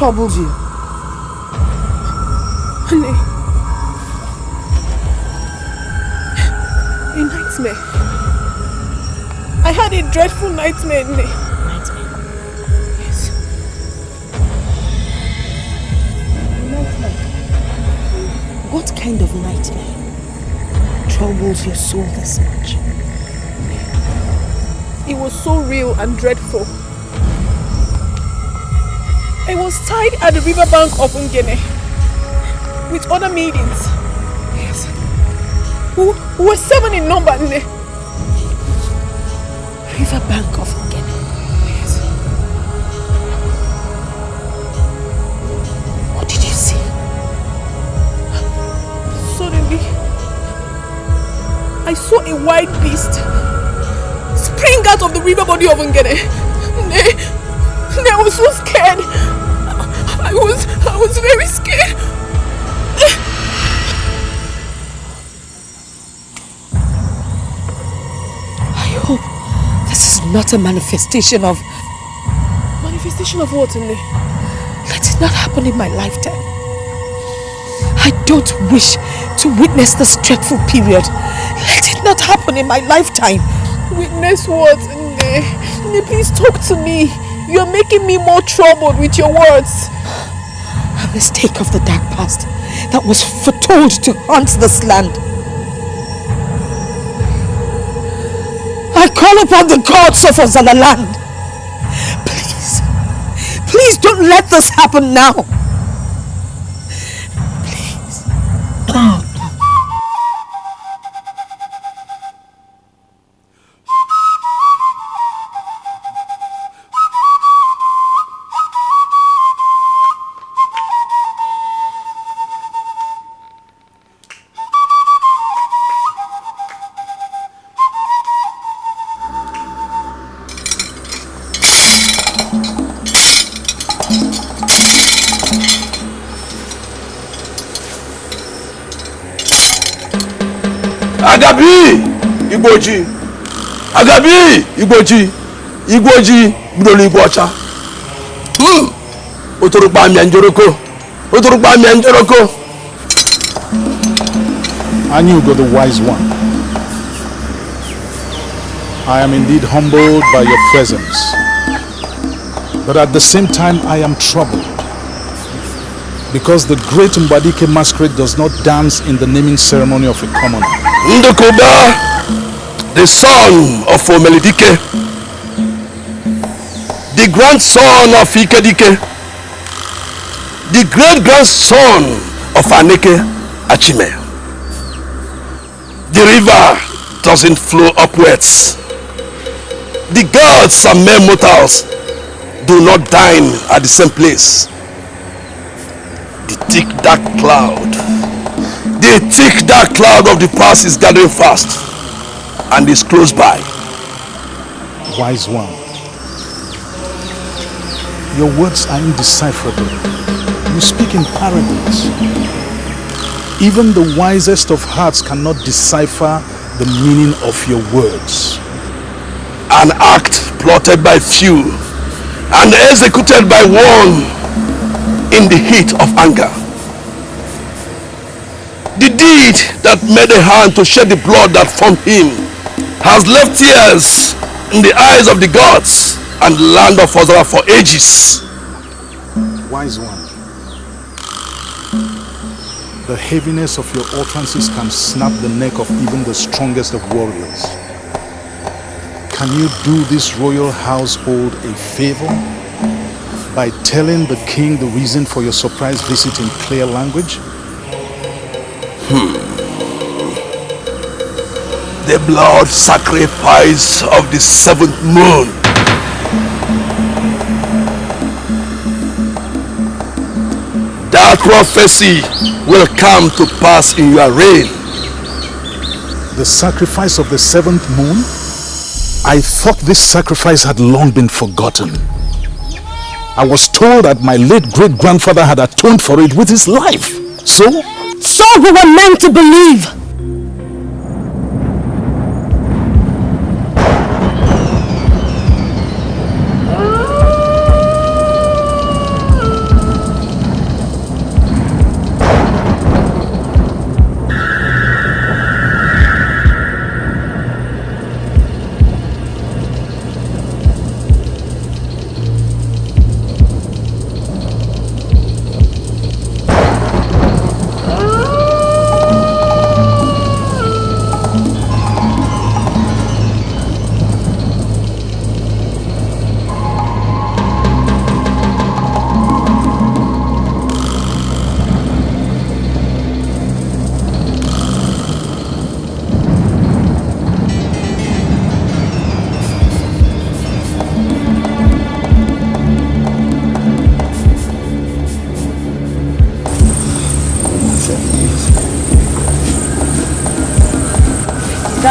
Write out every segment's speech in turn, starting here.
troubled you? Honey. A nightmare. I had a dreadful nightmare, Nne. Nightmare? Yes. Nightmare? What kind of nightmare troubles your soul this much? It was so real and dreadful. I was tied at the riverbank of Ungene with other maidens. Yes. Who were 7 in number. Riverbank of Ungene? Yes. What did you see? Suddenly, I saw a wild beast spring out of the river body of Ungene. I was so scared. I was very scared. I hope this is not a manifestation of... Manifestation of what, Nne? Let it not happen in my lifetime. I don't wish to witness this dreadful period. Let it not happen in my lifetime. Witness what, Nne? Nne, please talk to me. You're making me more troubled with your words. A mistake of the dark past that was foretold to haunt this land. I call upon the gods of Ozalaland. Please don't let this happen now. Please. Agabi Igboji Agabi Igboji Igboji Broli Igbocha Otorugba mi anjoroko Otorugba mi anjoroko I knew God the wise one. I am indeed humbled by your presence, but at the same time I am troubled because the great Mbadike masquerade does not dance in the naming ceremony of a commoner. Ndokoba, the son of Omelidike, the grandson of Ikedike, the great-grandson of Aneke Achime. The river doesn't flow upwards. The gods and mere mortals do not dine at the same place. The thick dark cloud of the past is gathering fast and is close by. Wise one, your words are indecipherable. You speak in parables. Even the wisest of hearts cannot decipher the meaning of your words. An act plotted by few and executed by one in the heat of anger. The deed that made a hand to shed the blood that formed him has left tears in the eyes of the gods and the land of Ozara for ages. Wise one, the heaviness of your utterances can snap the neck of even the strongest of warriors. Can you do this royal household a favor by telling the king the reason for your surprise visit in clear language? The blood sacrifice of the 7th moon. That prophecy will come to pass in your reign. The sacrifice of the 7th moon? I thought this sacrifice had long been forgotten. I was told that my late great-grandfather had atoned for it with his life. So we were meant to believe.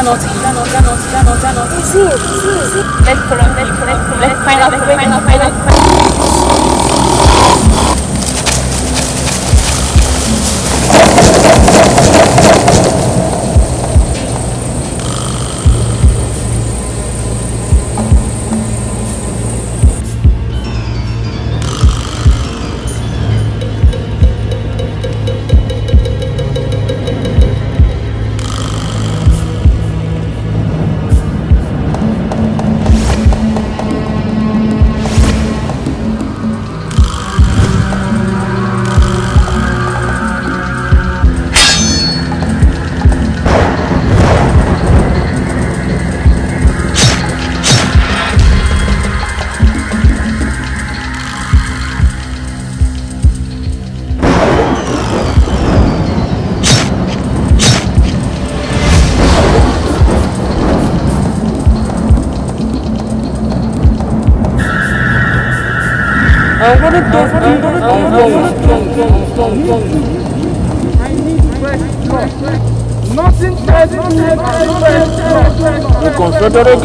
Let's find out. Nothing says you consider a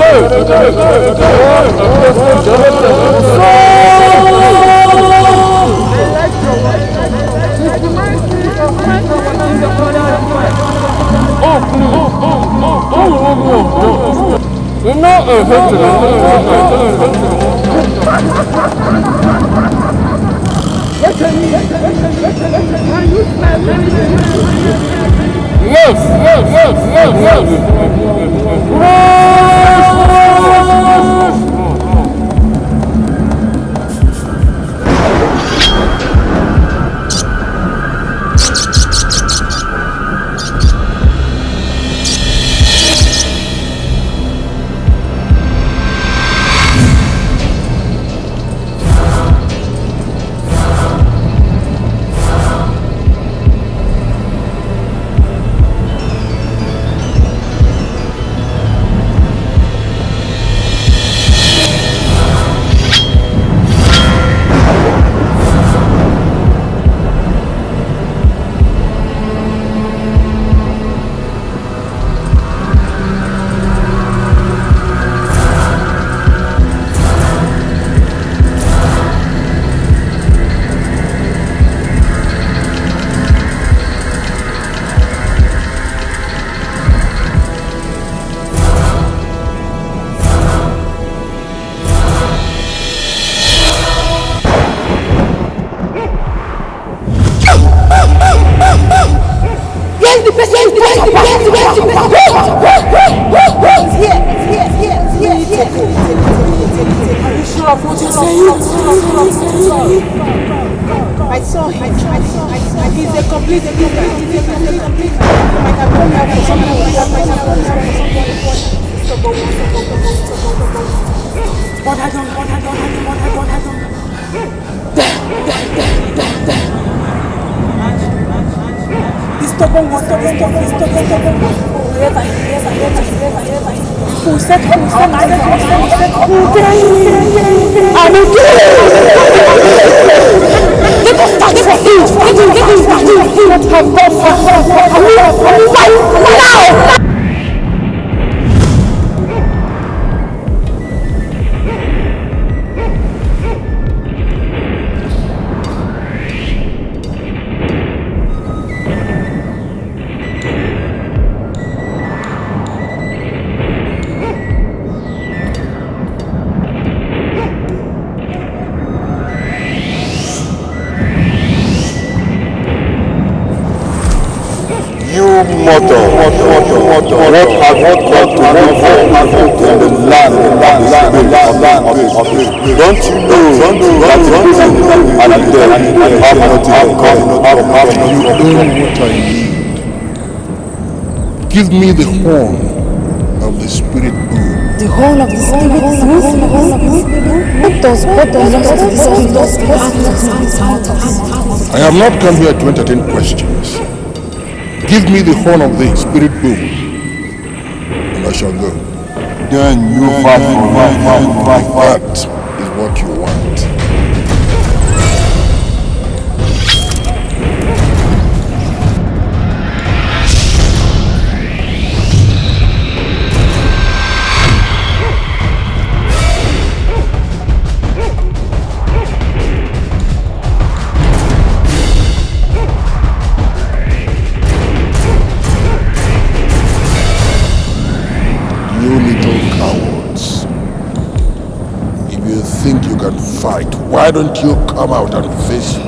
Give me the horn of the spirit boom. The horn of the spirit I have not come here to entertain questions. Give me the horn of the spirit boom, and I shall go. Then you fight for life. That is what you want. can fight, why don't you come out and face me?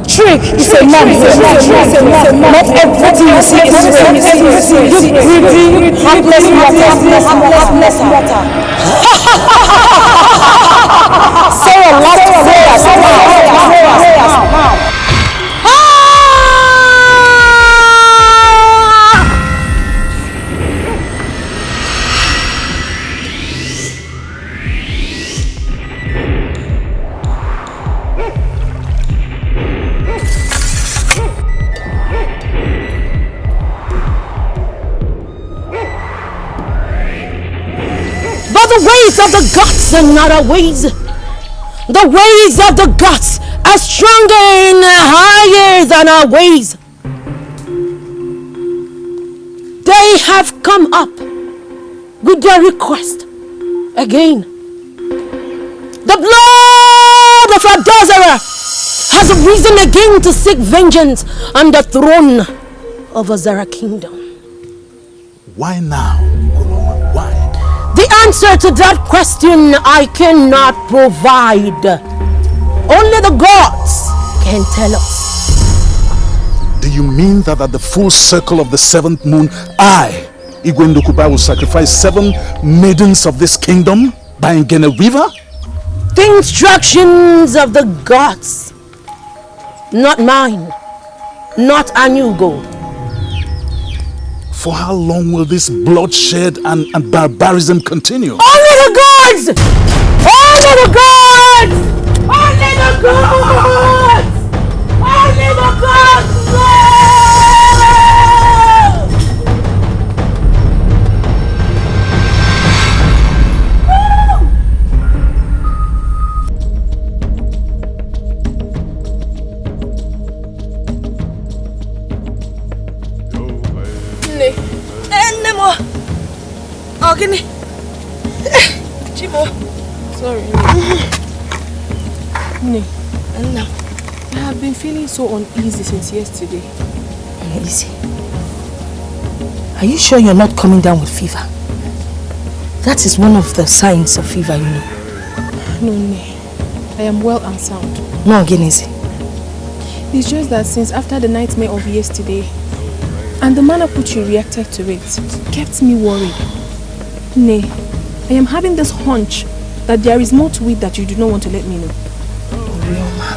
Trick! It's a man! Not everything you see is real. You greedy, heartless mortal. Say a lot of prayers now. The ways of the gods are not our ways. The ways of the gods are stronger and higher than our ways. They have come up with their request again. The blood of Adozara has risen again to seek vengeance on the throne of Azara kingdom. Why now? Why? The answer to that question I cannot provide. Only the gods can tell us. Do you mean that at the full circle of the seventh moon, I, Igwendokuba, will sacrifice 7 maidens of this kingdom by Ngene River? The instructions of the gods, not mine, not Anyugo. For how long will this bloodshed and barbarism continue? Only the gods! Only the gods! Only the gods! Only the gods! Chimo. Sorry. No. I have been feeling so uneasy since yesterday. Uneasy? Are you sure you're not coming down with fever? That is one of the signs of fever, you know. No. I am well and sound. No, Genesi. It's just that since after the nightmare of yesterday, and the manner which you reacted to it, kept me worried. Nay, I am having this hunch that there is more to it that you do not want to let me know. Rioma,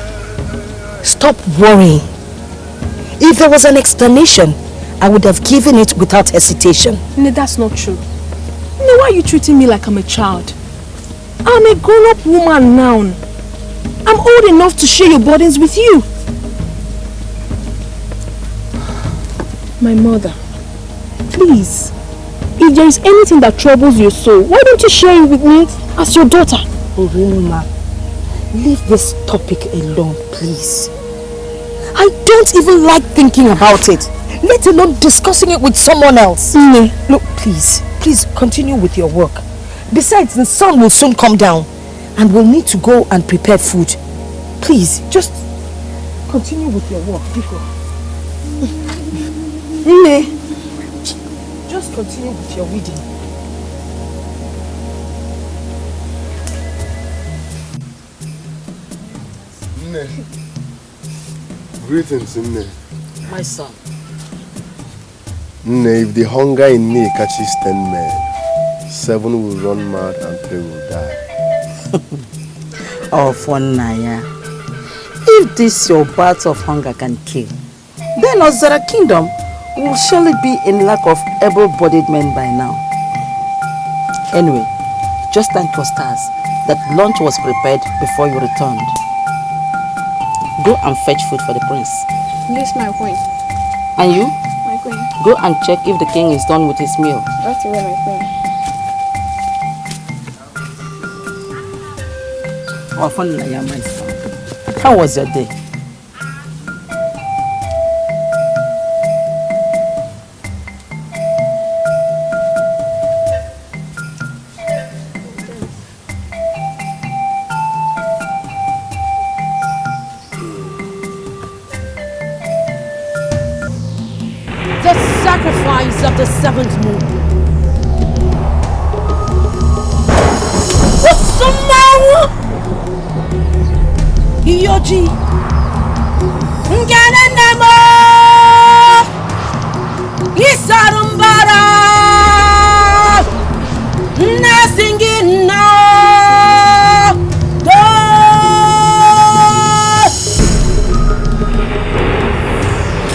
stop worrying. If there was an explanation, I would have given it without hesitation. Nay, that's not true. Nay, why are you treating me like I'm a child? I'm a grown-up woman now. I'm old enough to share your burdens with you. My mother, please, if there is anything that troubles your soul, why don't you share it with me as your daughter? Rioma, leave this topic alone, please. I don't even like thinking about it, let alone discussing it with someone else. Look, please continue with your work. Besides, the sun will soon come down and we'll need to go and prepare food. Please, just continue with your work. Just continue with your reading. Greetings, Nne. My son. Nne, if the hunger in me catches 10 men, 7 will run mad and 3 will die. Oh, Fonaya. If this your battle of hunger can kill, then Azara kingdom will surely be in lack of able-bodied men by now. Anyway, just thank your stars that lunch was prepared before you returned. Go and fetch food for the prince. Yes, my queen. And you? My queen. Go and check if the king is done with his meal. That's away, my queen. Oh, Fonaya, my son. How was your day? Of the 7th moon. Yoji Nganemo Isarumbara Nasingin no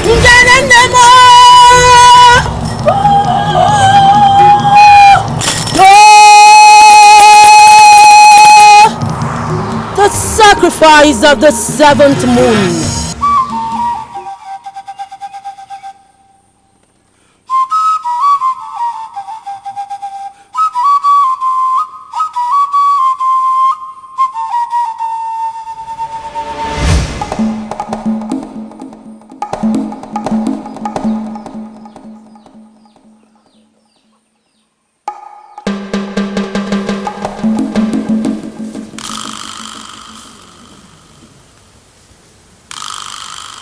Nganemo the sacrifice of the 7th moon.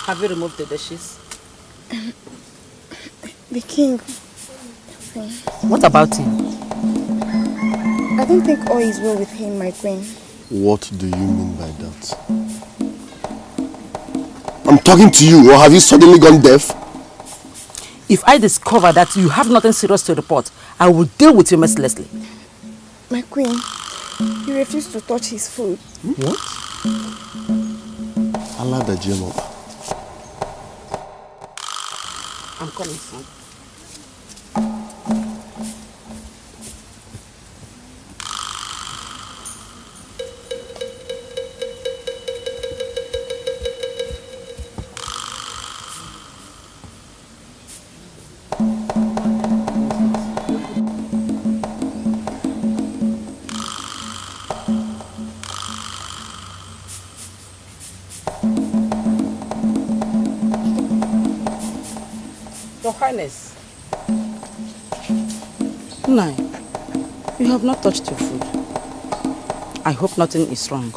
Have you removed the dishes? The king. What about him? I don't think all is well with him, my queen. What do you mean by that? I'm talking to you, or have you suddenly gone deaf? If I discover that you have nothing serious to report, I will deal with you mercilessly. My queen, he refused to touch his food. What? Allah the Jemo. I'm coming soon. Your Highness. No, you have not touched your food. I hope nothing is wrong.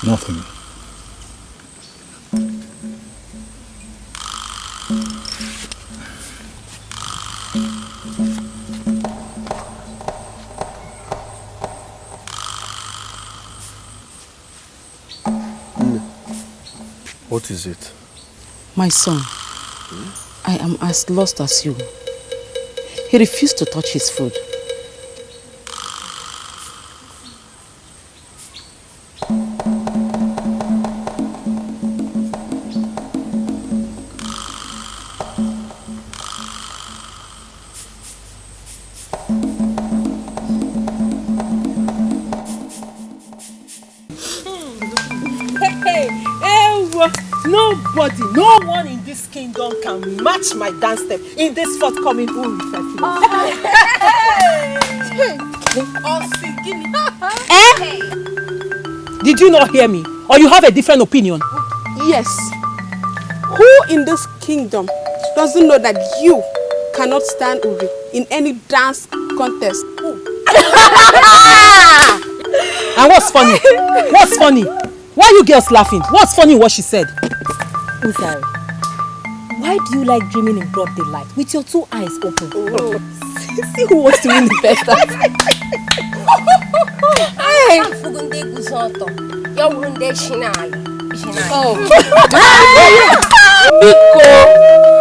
Nothing. What is it? My son, I am as lost as you. He refused to touch his food. Nobody, no one in this kingdom can match my dance step in this forthcoming Uri festival. Did you not hear me? Or you have a different opinion? Yes. Who in this kingdom doesn't know that you cannot stand Uri in any dance contest? And what's funny? What's funny? Why are you girls laughing? What's funny in what she said? Uzari, why do you like dreaming in broad daylight with your two eyes open? Oh. See who wants to win the best dance.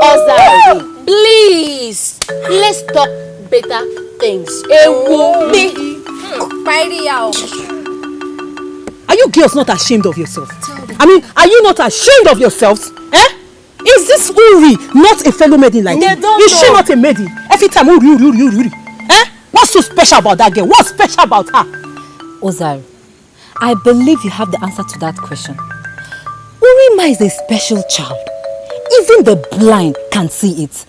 Ozari, please, let's talk better things. Are you girls not ashamed of yourself? I mean, are you not ashamed of yourselves? Eh? Is this Uri not a fellow maiden like you? Is she not a maiden? Every time Uri. Eh? What's so special about that girl? What's special about her? Ozari, I believe you have the answer to that question. Urima is a special child. Even the blind can see it.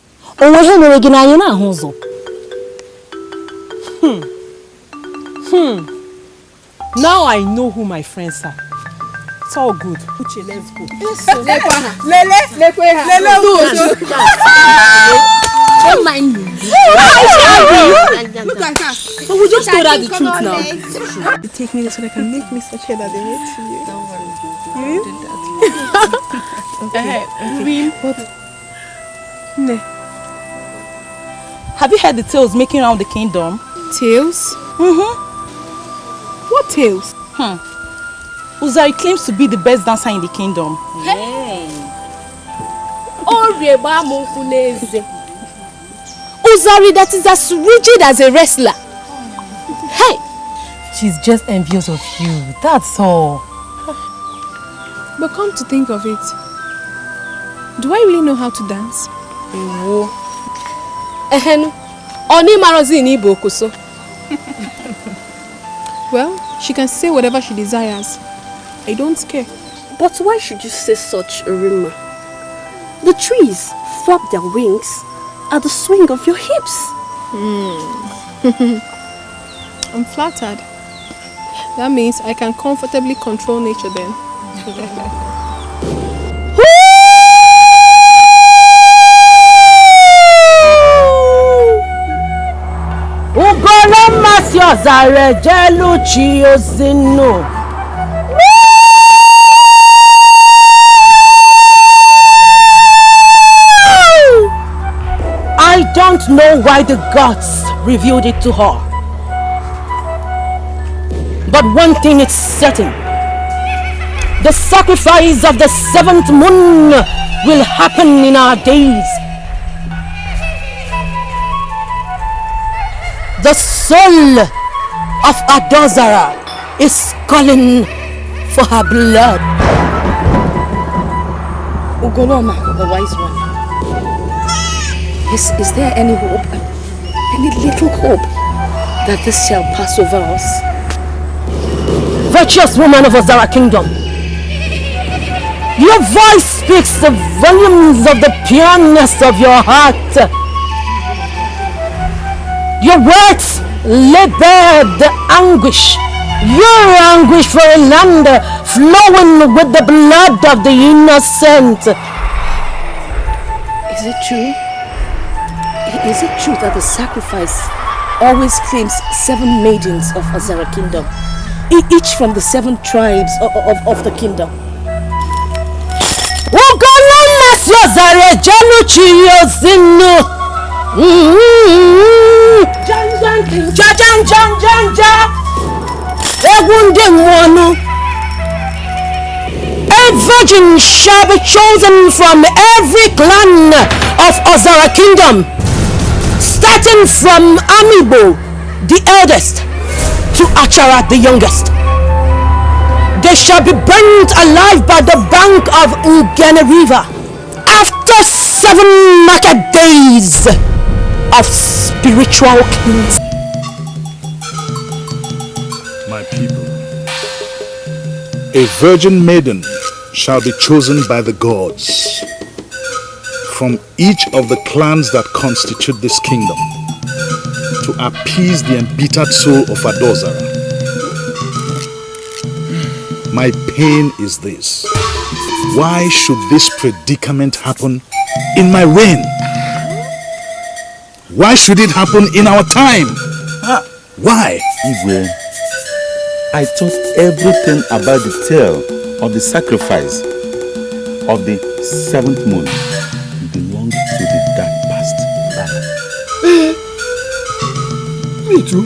Now I know who my friends are. It's all good. Uche, let's go. Don't mind me. But we just told her the truth now. You take me so they can make me such a that they wait for you. Don't worry. You did that. Okay. Have you heard the tales making around the kingdom? Tales? What tales? Uzari claims to be the best dancer in the kingdom. Hey. Uzari that is as rigid as a wrestler. Hey. She's just envious of you, that's all. But come to think of it, do I really know how to dance? Well, she can say whatever she desires. I don't care. But why should you say such a rumor? The trees flap their wings at the swing of your hips. I'm flattered. That means I can comfortably control nature then. I don't know why the gods revealed it to her. But one thing is certain. The sacrifice of the 7th moon will happen in our days. The soul of Adozara is calling for her blood. Ugoloma, the wise one. Is there any hope? Any little hope that this shall pass over us? Virtuous woman of Ozara Kingdom, your voice speaks the volumes of the pureness of your heart. Your words lay bare the anguish, your anguish for a land flowing with the blood of the innocent. Is it true? Is it true that the sacrifice always claims 7 maidens of Ozara Kingdom, each from the 7 tribes of the kingdom? A virgin shall be chosen from every clan of Ozara Kingdom, starting from Amibo, the eldest, to Achara, the youngest. They shall be burnt alive by the bank of Ugene River after 7 martyr days of spiritual cleansing. My people, a virgin maiden shall be chosen by the gods from each of the clans that constitute this kingdom to appease the embittered soul of Adozara. My pain is this: why should this predicament happen in my reign? Why should it happen in our time? Why? Igwe, I thought everything about the tale of the sacrifice of the 7th moon belonged to the dark past. Me too.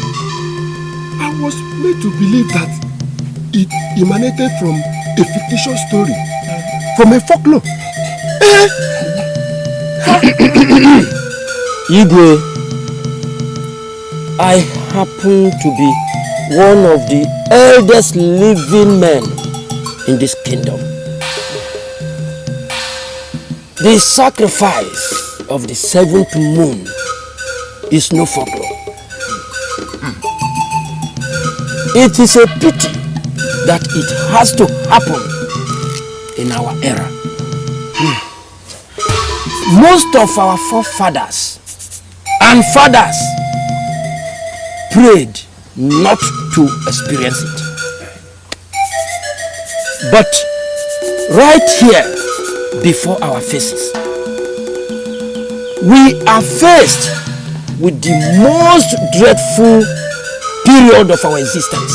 I was made to believe that it emanated from a fictitious story, from a folklore. Igwe, I happen to be one of the eldest living men in this kingdom. The sacrifice of the 7th moon is no folklore. It is a pity that it has to happen in our era. Most of our forefathers and fathers prayed not to experience it. But right here before our faces, we are faced with the most dreadful period of our existence.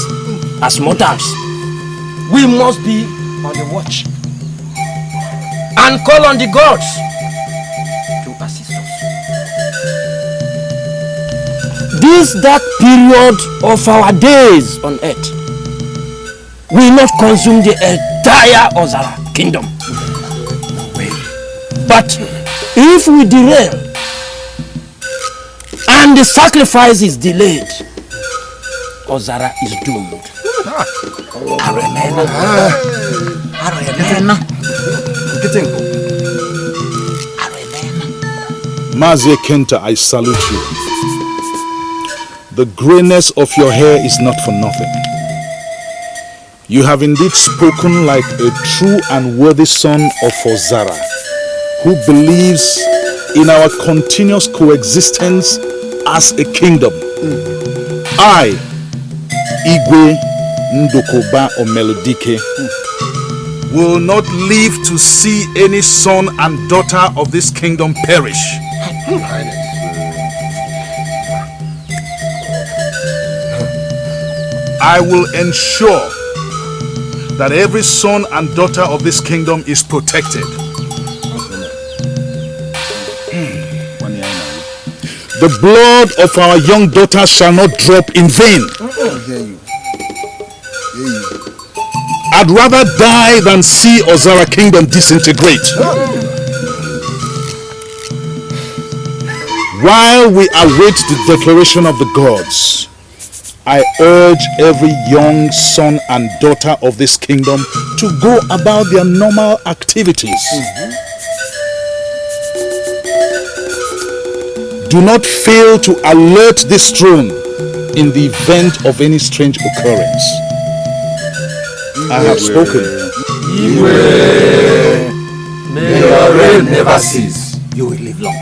As mortals, we must be on the watch and call on the gods to assist us. This dark period of our days on earth will not consume the entire Ozara kingdom. But if we derail and the sacrifice is delayed, Ozara is doomed. Mazie Kenta, I salute you. The grayness of your hair is not for nothing. You have indeed spoken like a true and worthy son of Ozara, who believes in our continuous coexistence as a kingdom. I, Igwe Ndokoba Omelodike, will not live to see any son and daughter of this kingdom perish. I will ensure that every son and daughter of this kingdom is protected. The blood of our young daughters shall not drop in vain. I'd rather die than see Ozara kingdom disintegrate. While we await the declaration of the gods, I urge every young son and daughter of this kingdom to go about their normal activities. Do not fail to alert this throne in the event of any strange occurrence. I have spoken. May your reign never cease. You will live long.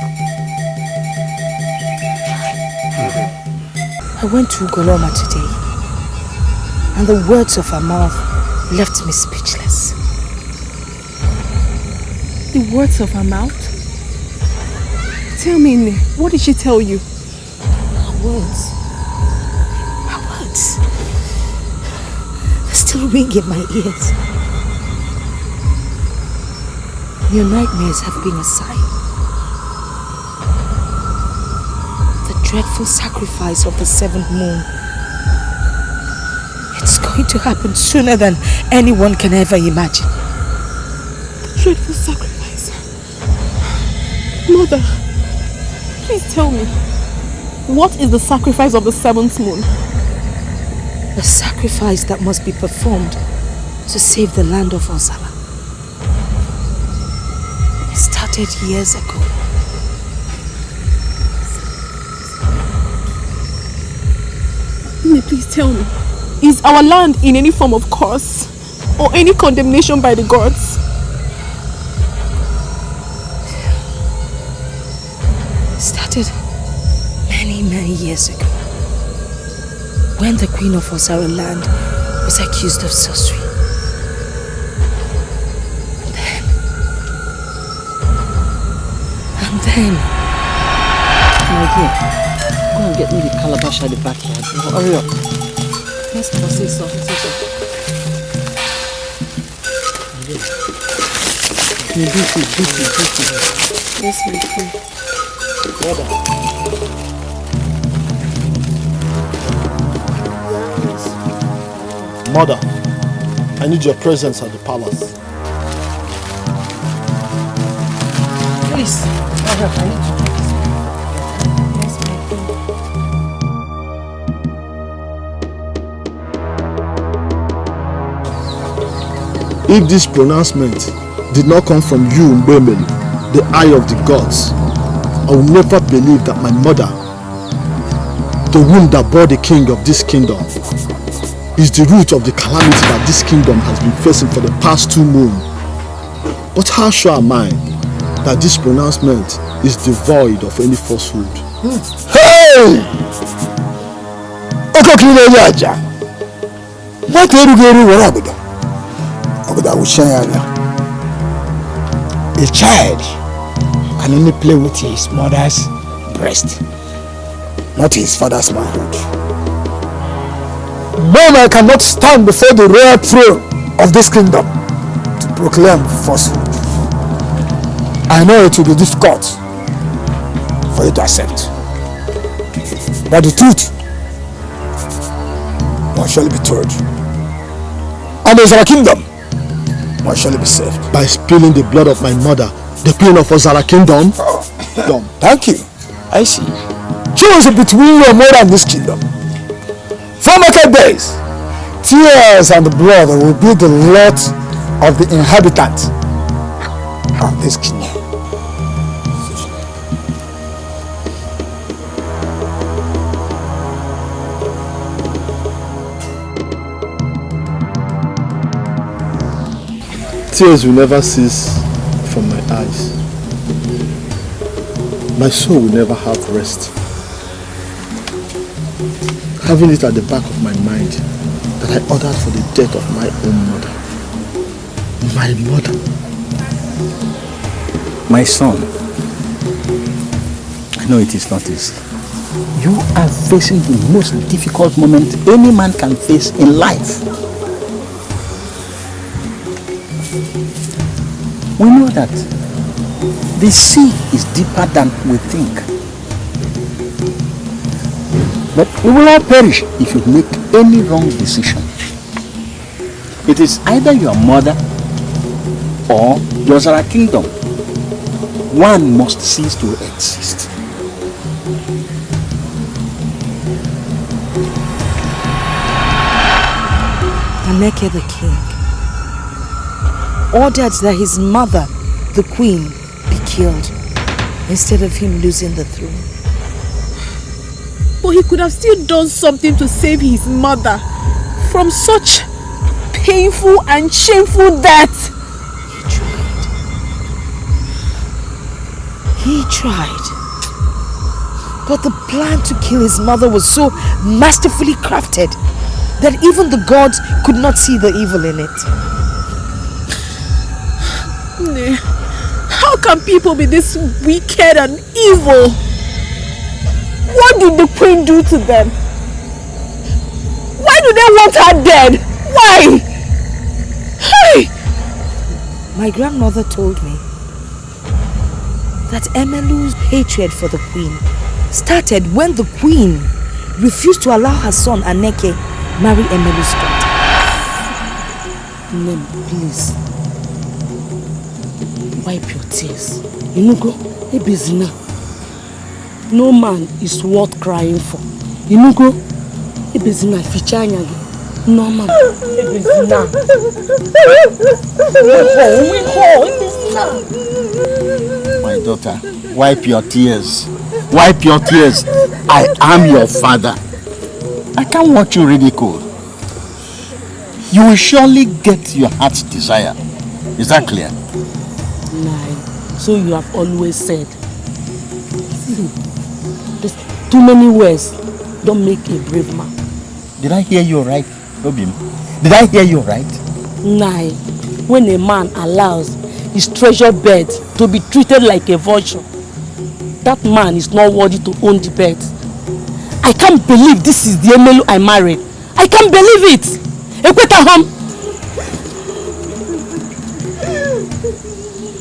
I went to Ugoloma today, and the words of her mouth left me speechless. The words of her mouth? Tell me, Nne, what did she tell you? Her words. Her words. They're still ringing in my ears. Your nightmares have been a sign. Dreadful sacrifice of the 7th moon. It's going to happen sooner than anyone can ever imagine. The dreadful sacrifice. Mother, please tell me, what is the sacrifice of the 7th moon? A sacrifice that must be performed to save the land of Ozara. It started years ago. Please tell me, is our land in any form of curse or any condemnation by the gods? It started many years ago, when the queen of Ozara land was accused of sorcery. And then my dear, go and get me the calabash at the backyard. Hurry up. Yes, Papa, say so. You do it. Yes, my queen. Mother, I need your presence at the palace. Please, I need to. If this pronouncement did not come from you, Mbemeli, the eye of the gods, I will never believe that my mother, the womb that bore the king of this kingdom, is the root of the calamity that this kingdom has been facing for the past 2 moons. But how sure am I that this pronouncement is devoid of any falsehood? Hey! Okechi Yaja! What are you doing with Abuda? Abuda will share. A child can only play with his mother's breast, not his father's manhood. Man cannot stand before the royal throne of this kingdom to proclaim falsehood. I know it will be difficult for you to accept, but the truth must surely be told. and the Ozara kingdom must surely be saved. By spilling the blood of my mother, the queen of Ozara kingdom? Thank you. I see. Choose between your mother and this kingdom. For my days, tears and blood will be the lot of the inhabitants of this kingdom. Tears will never cease from my eyes. My soul will never have rest. Having it at the back of my mind that I ordered for the death of my own mother. My mother. My son, I know it is not easy. You are facing the most difficult moment any man can face in life. We know that the sea is deeper than we think. But we will all perish if you make any wrong decision. It is either your mother or your Ozara kingdom. One must cease to exist. Aneke the king ordered that his mother, the queen, be killed instead of him losing the throne. But he could have still done something to save his mother from such painful and shameful death. He tried. But the plan to kill his mother was so masterfully crafted that even the gods could not see the evil in it. How can people be this wicked and evil? What did the queen do to them? Why do they want her dead? Why? Hey! My grandmother told me that Emelu's hatred for the queen started when the queen refused to allow her son Aneke marry Emelu's daughter. Name, please. Wipe your tears. Inugo, ebezina. No man is worth crying for. Inugo, ebezina fichanya gi. No man, ebezina. My daughter, wipe your tears. Wipe your tears. I am your father. I can't watch you ridicule. You will surely get your heart's desire. Is that clear? Nah, so you have always said. See, there's too many words don't make a brave man. Did I hear you right, Obim? Did I hear you right? Nah, when a man allows his treasure bed to be treated like a vulture, that man is not worthy to own the bed. I can't believe this is the Emelu I married. I can't believe it. Ekwetahom.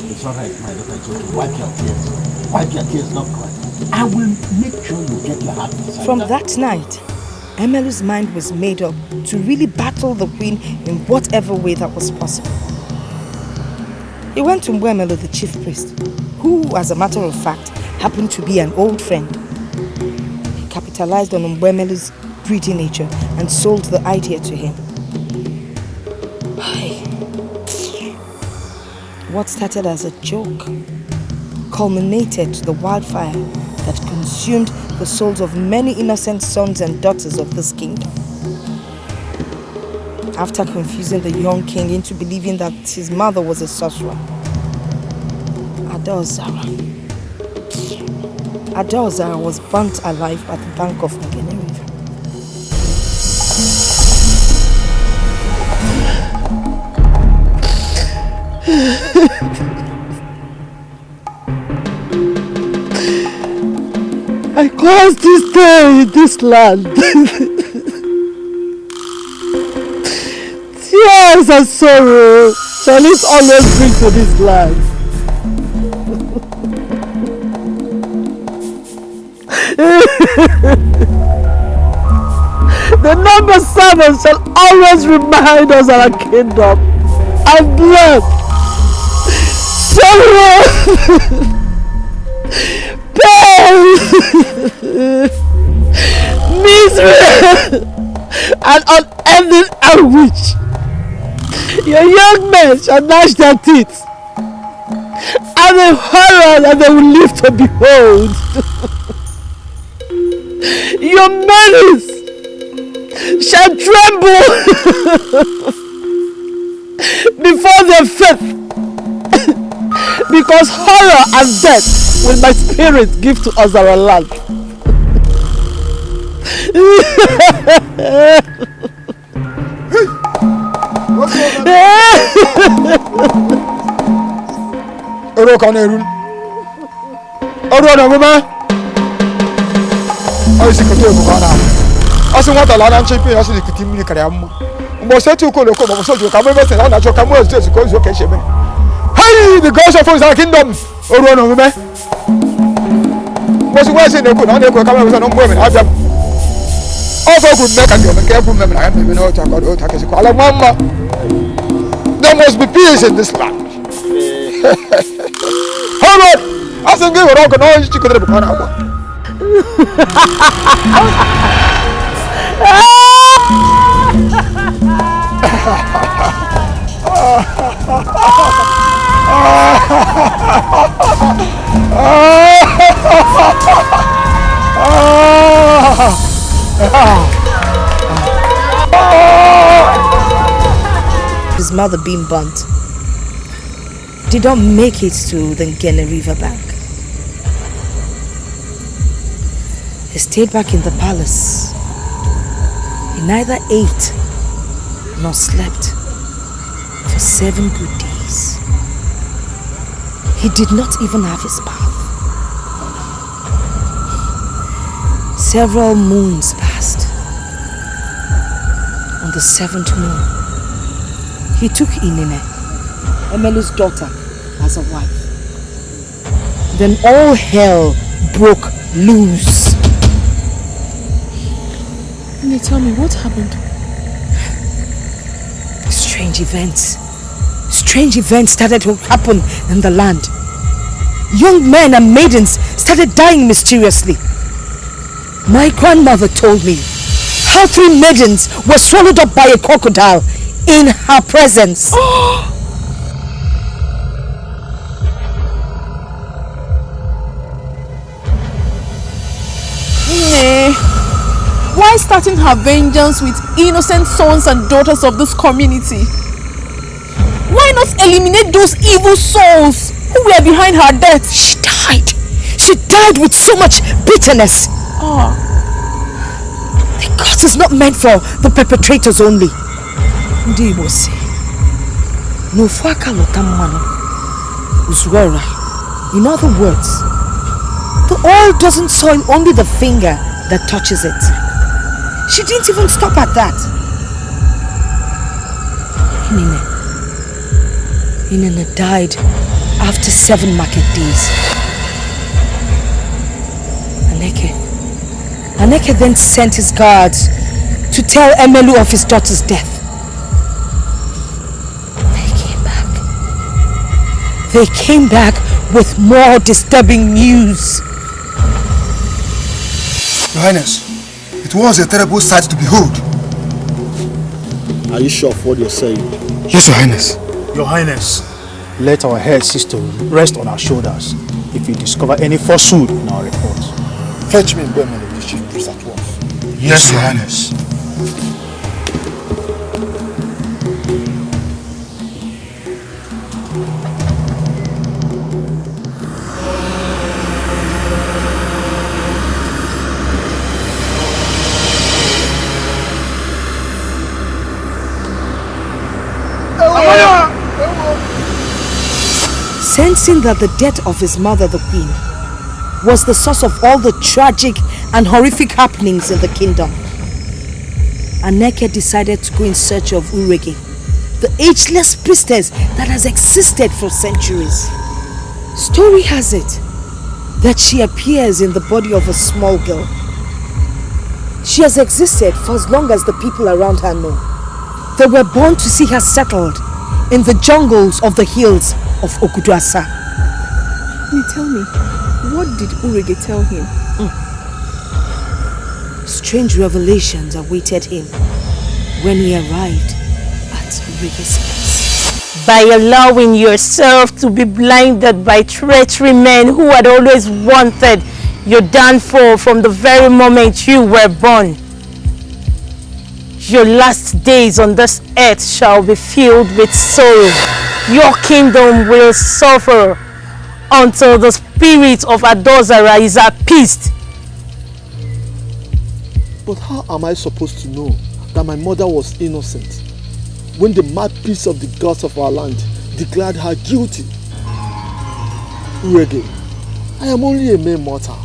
It's alright, my daughter. It's okay. Wipe your tears. Wipe your tears, don't cry. I will make sure you get your heart desire. From that night, Emelu's mind was made up to really battle the queen in whatever way that was possible. He went to Emelu, the chief priest, who, as a matter of fact, happened to be an old friend. He capitalized on Emelu's greedy nature and sold the idea to him. What started as a joke culminated to the wildfire that consumed the souls of many innocent sons and daughters of this kingdom. After confusing the young king into believing that his mother was a sorcerer, Adaozara was burnt alive at the bank of Ngene River. I caused this day in this land. Tears and sorrow shall it always bring to this land. The number 7 shall always remind us of our kingdom and blood, sorrow, pain, misery, and unending anguish. Your young men shall gnash their teeth, and the horror that they will live to behold. Your maidens shall tremble before their faith, because horror and death will my spirit give to us our land. Asi wata la na nchepe asi likiti mini kare amma. Mbo se tu ko loko mbo so jo ka mo be se na cho ka mo se ko zo ke shebe. Hey, the gods of our kingdom. Oru no me. Mbo si wa se ne ko na ko ka mo se no mbo me na abia. O go good make and you make every me na me no cha ko o ta ke ko ala mama. There must be peace in this land. Hold on. Asingi ro ko no chi ko de ko na abia. His mother being burnt did not make it to the Ngene river bank. He stayed back in the palace. He neither ate nor slept for 7 good days. He did not even have his bath. Several moons passed. On the 7th moon, he took Inine, Emelu's daughter, as a wife. Then all hell broke loose. Can you tell me what happened? Strange events started to happen in the land. Young men and maidens started dying mysteriously. My grandmother told me how 3 maidens were swallowed up by a crocodile in her presence. Why starting her vengeance with innocent sons and daughters of this community? Why not eliminate those evil souls who were behind her death? She died. She died with so much bitterness. The curse is not meant for the perpetrators only. Ndibo say, no faka lotamano uzwera. In other words, the oil doesn't soil only the finger that touches it. She didn't even stop at that. Inene died after 7 market days. Aneke then sent his guards to tell Emelu of his daughter's death. They came back with more disturbing news. Your Highness, it was a terrible sight to behold. Are you sure of what you're saying? Yes, Your Highness. Your Highness, let our head cease to rest on our shoulders if you discover any falsehood in our reports. Fetch me Bemen, the chief priest at once. Yes, Your Highness. Sensing that the death of his mother, the queen, was the source of all the tragic and horrific happenings in the kingdom, Aneke decided to go in search of Urege, the ageless priestess that has existed for centuries. Story has it that she appears in the body of a small girl. She has existed for as long as the people around her know. They were born to see her settled in the jungles of the hills of Oguduasa. Tell me, what did Urege tell him? Strange revelations awaited him when he arrived at Urege's place. By allowing yourself to be blinded by treachery men who had always wanted your downfall from the very moment you were born. Your last days on this earth shall be filled with sorrow. Your kingdom will suffer until the spirit of Adozara is appeased. But how am I supposed to know that my mother was innocent when the mad piece of the gods of our land declared her guilty? Urege, I am only a mere mortal.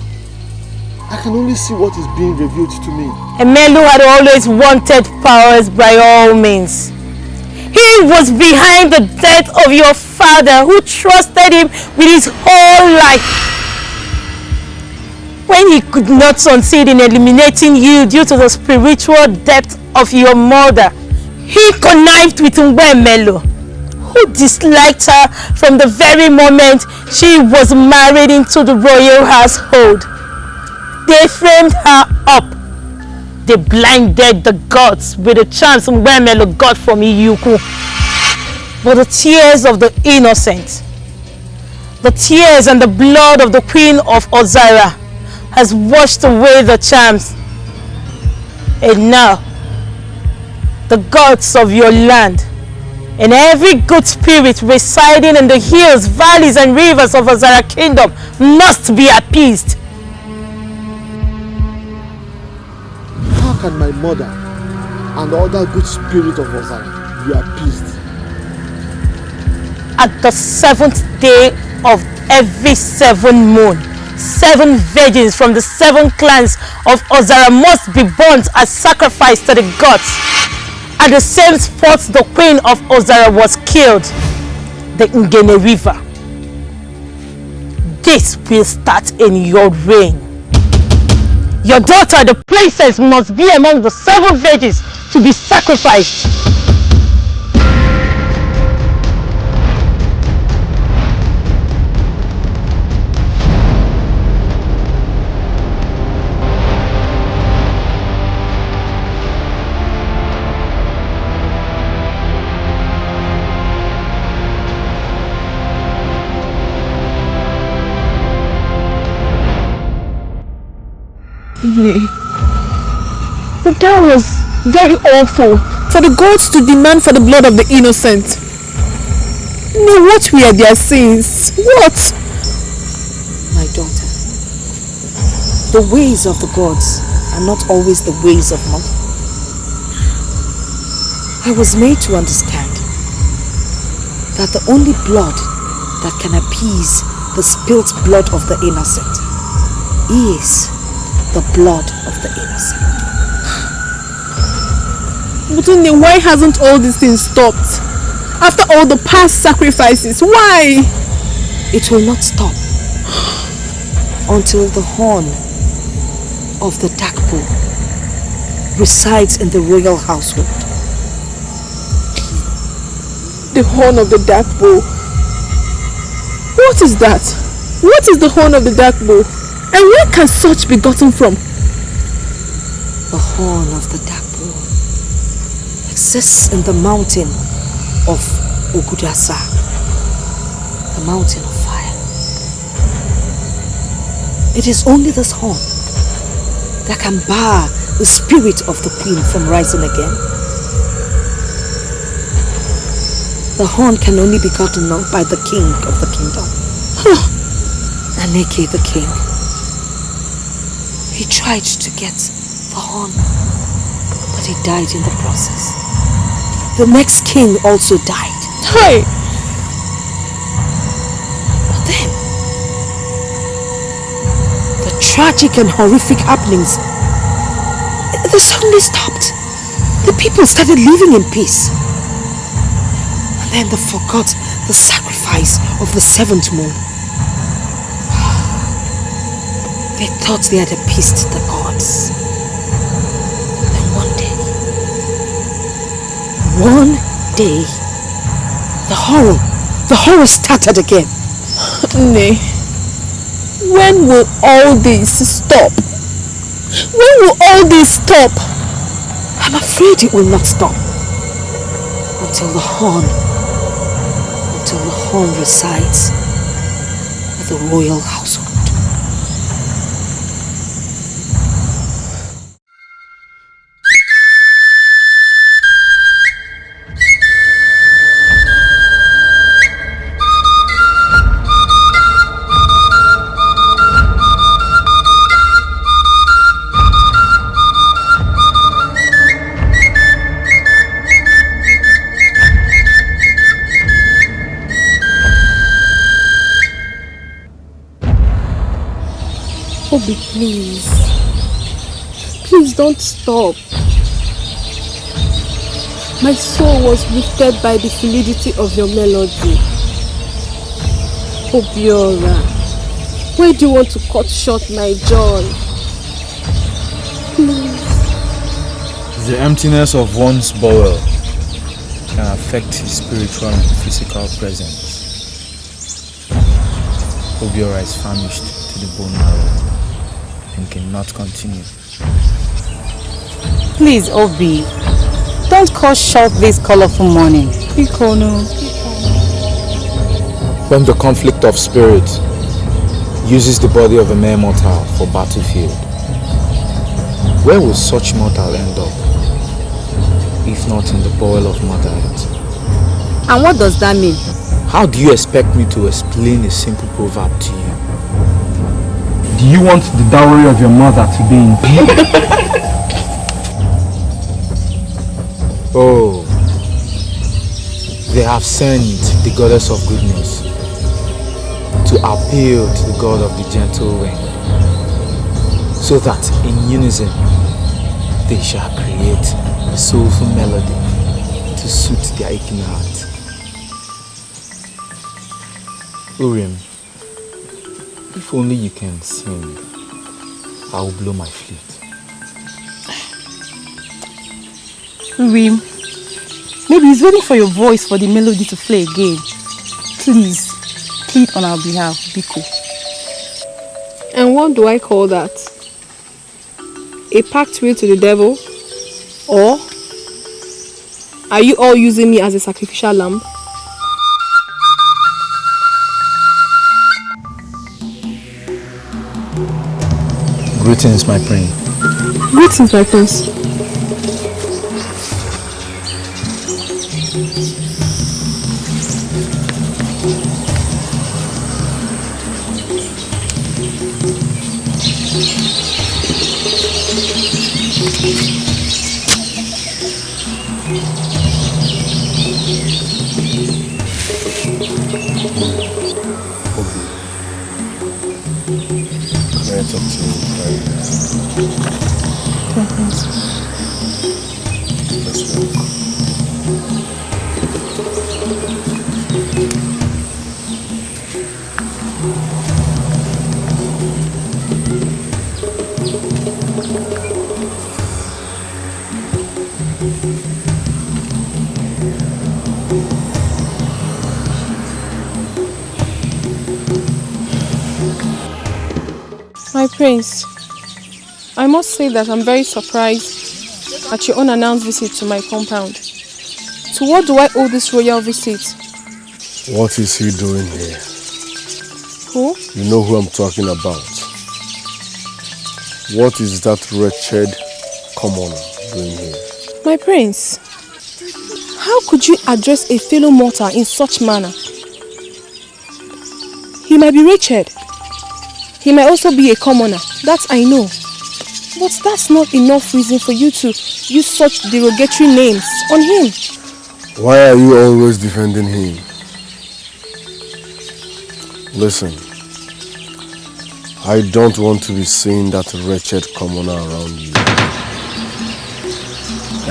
I can only see what is being revealed to me. A man who had always wanted powers by all means. He was behind the death of your father, who trusted him with his whole life. When he could not succeed in eliminating you due to the spiritual depth of your mother, he connived with Melo, who disliked her from the very moment she was married into the royal household. They framed her up. They blinded the gods with the chance Melo got from Iyuku. But the tears of the innocent, the tears and the blood of the Queen of Ozara has washed away the charms. And now, the gods of your land and every good spirit residing in the hills, valleys and rivers of Ozara Kingdom must be appeased. How can my mother and other good spirit of Ozara be appeased? At the 7th day of every 7 moon, 7 virgins from the 7 clans of Ozara must be burnt as sacrifice to the gods. At the same spot the Queen of Ozara was killed, the Ngene River. This will start in your reign. Your daughter, the princess, must be among the 7 virgins to be sacrificed. But that was very awful. For the gods to demand for the blood of the innocent. No, what were their sins? What? My daughter, the ways of the gods are not always the ways of man. I was made to understand that the only blood that can appease the spilt blood of the innocent is the blood of the innocent. But why hasn't all these things stopped? After all the past sacrifices, why? It will not stop until the horn of the dark bull resides in the royal household. The horn of the dark bull? What is that? What is the horn of the dark bull? And where can such be gotten from? The horn of the dark bull exists in the mountain of Oguduasa, the mountain of fire. It is only this horn that can bar the spirit of the queen from rising again. The horn can only be gotten by the king of the kingdom, Aneke the king. He tried to get the horn, but he died in the process. The next king also died. Hey! But then, the tragic and horrific happenings, they suddenly stopped. The people started living in peace. And then they forgot the sacrifice of the 7th moon. They thought they had appeased the gods. one day, the horror started again. Nay, when will all this stop? When will all this stop? I'm afraid it will not stop until the horn resides with the royal household. Obi, please. Please don't stop. My soul was lifted by the fluidity of your melody. Obiora, why do you want to cut short my joy? Please. The emptiness of one's bowel can affect his spiritual and physical presence. Obiora is famished to the bone marrow and cannot continue. Please, Obi, don't cut short this colorful morning. Ikono. When the conflict of spirit uses the body of a mere mortal for battlefield, where will such mortal end up, if not in the boil of Mother Earth? And what does that mean? How do you expect me to explain a simple proverb to you? Do you want the dowry of your mother to be in pain? Oh, they have sent the goddess of goodness to appeal to the god of the gentle wind, so that in unison they shall create a soulful melody to suit their aching heart. Urim, if only you can sing, I will blow my flute. Urim, maybe he's waiting for your voice for the melody to play again. Please, plead on our behalf, Biko. And what do I call that? A pact will to the devil? Or are you all using me as a sacrificial lamb? Greetings, my prince. Greetings, my prince. My prince, I must say that I'm very surprised at your unannounced visit to my compound. To what do I owe this royal visit? What is he doing here? Who? You know who I'm talking about. What is that wretched commoner doing here? My prince, how could you address a fellow mortal in such manner? He might be wretched. He might also be a commoner, that I know. But that's not enough reason for you to use such derogatory names on him. Why are you always defending him? Listen, I don't want to be seeing that wretched commoner around you.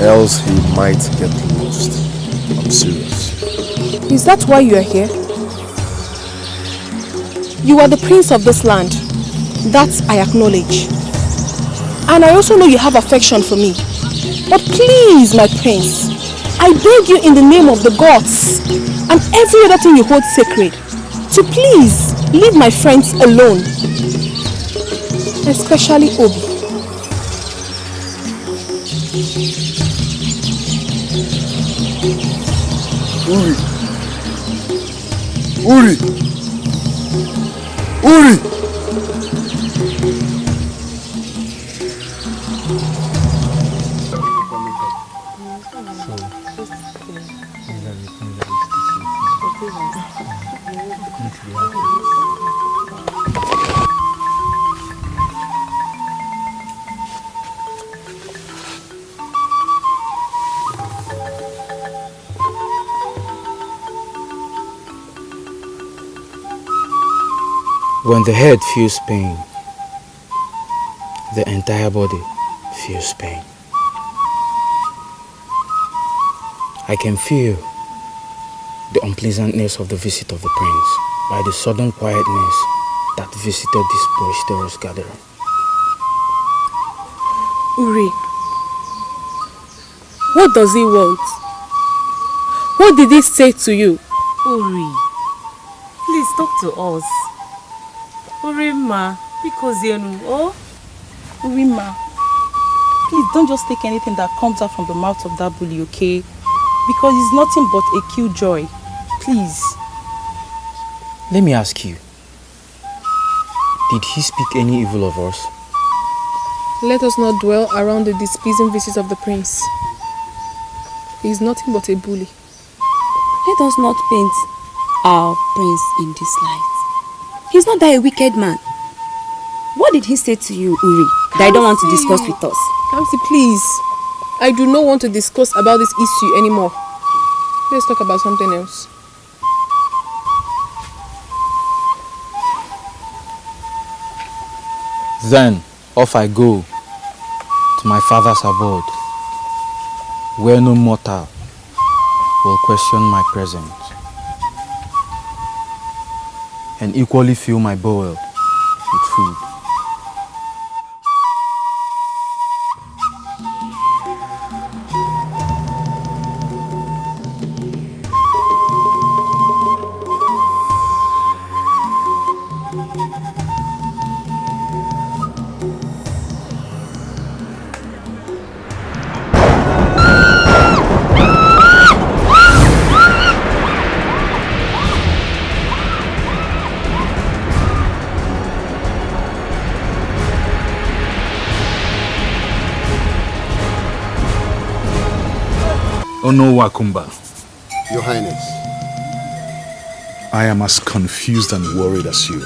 Else he might get lost. I'm serious. Is that why you are here? You are the prince of this land. That I acknowledge. And I also know you have affection for me. But please, my prince, I beg you in the name of the gods and every other thing you hold sacred to please leave my friends alone. Especially Obi. Uri! When the head feels pain, the entire body feels pain. I can feel the unpleasantness of the visit of the prince by the sudden quietness that visited this boisterous gathering. Uri, what does he want? What did he say to you? Uri, please talk to us. Uri ma, because ezionu, oh? Uri ma, please don't just take anything that comes out from the mouth of that bully, okay? Because it's nothing but a killjoy. Please. Let me ask you, did he speak any evil of us? Let us not dwell around the displeasing visits of the prince. He is nothing but a bully. Let us not paint our prince in this light. He's not that a wicked man. What did he say to you, Uri, that I don't want to discuss with us? Kamsi, please. I do not want to discuss about this issue anymore. Let's talk about something else. Then off I go to my father's abode, where no mortal will question my presence, and equally fill my bowl with food. Ono Wakumba. Your Highness. I am as confused and worried as you.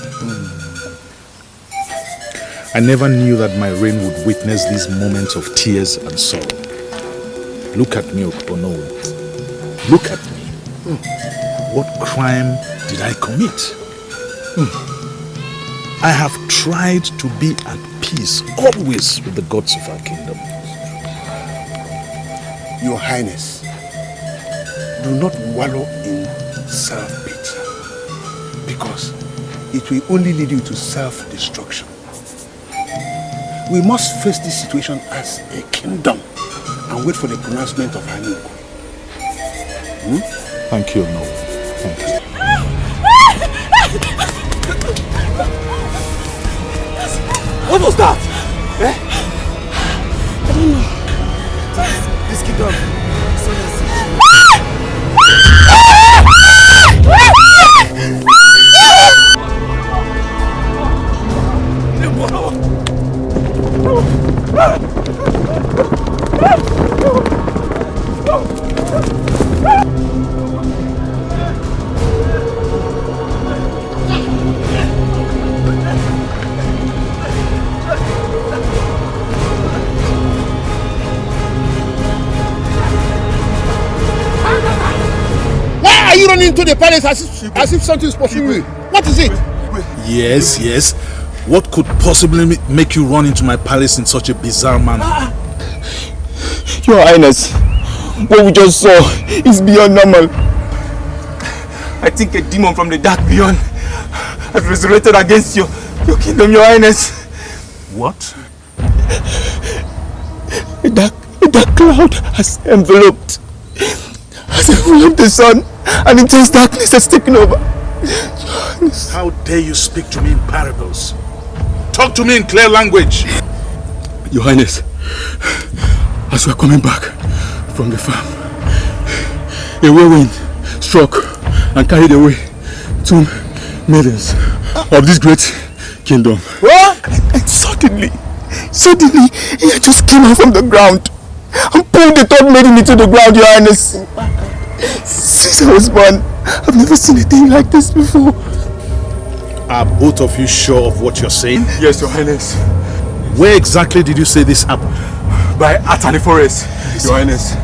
I never knew that my reign would witness these moments of tears and sorrow. Look at me, Ono. Look at me. What crime did I commit? I have tried to be at peace always with the gods of our kingdom. Your Highness, do not wallow in self-pity, because it will only lead you to self-destruction. We must face this situation as a kingdom and wait for the pronouncement of Hanuko. Thank you, no. Thank you. What was that? Eh? I don't know. This kid dog. Why are you running into the palace as if something is pursuing you? What is it? Yes, yes. What could possibly make you run into my palace in such a bizarre manner? Your Highness, what we just saw is beyond normal. I think a demon from the dark beyond has resurrected against your kingdom, Your Highness. What? A dark cloud has enveloped has enveloped the sun and intense darkness has taken over. How dare you speak to me in parables? Talk to me in clear language. Your Highness, as we are coming back from the farm, a whirlwind struck and carried away 2 maidens of this great kingdom. What? And suddenly, he just came out from the ground and pulled the 3rd maiden into the ground, Your Highness. Since I was born, I've never seen a thing like this before. Are both of you sure of what you're saying? Yes, Your Highness. Where exactly did you say this happened? By Atani Forest, Your Highness.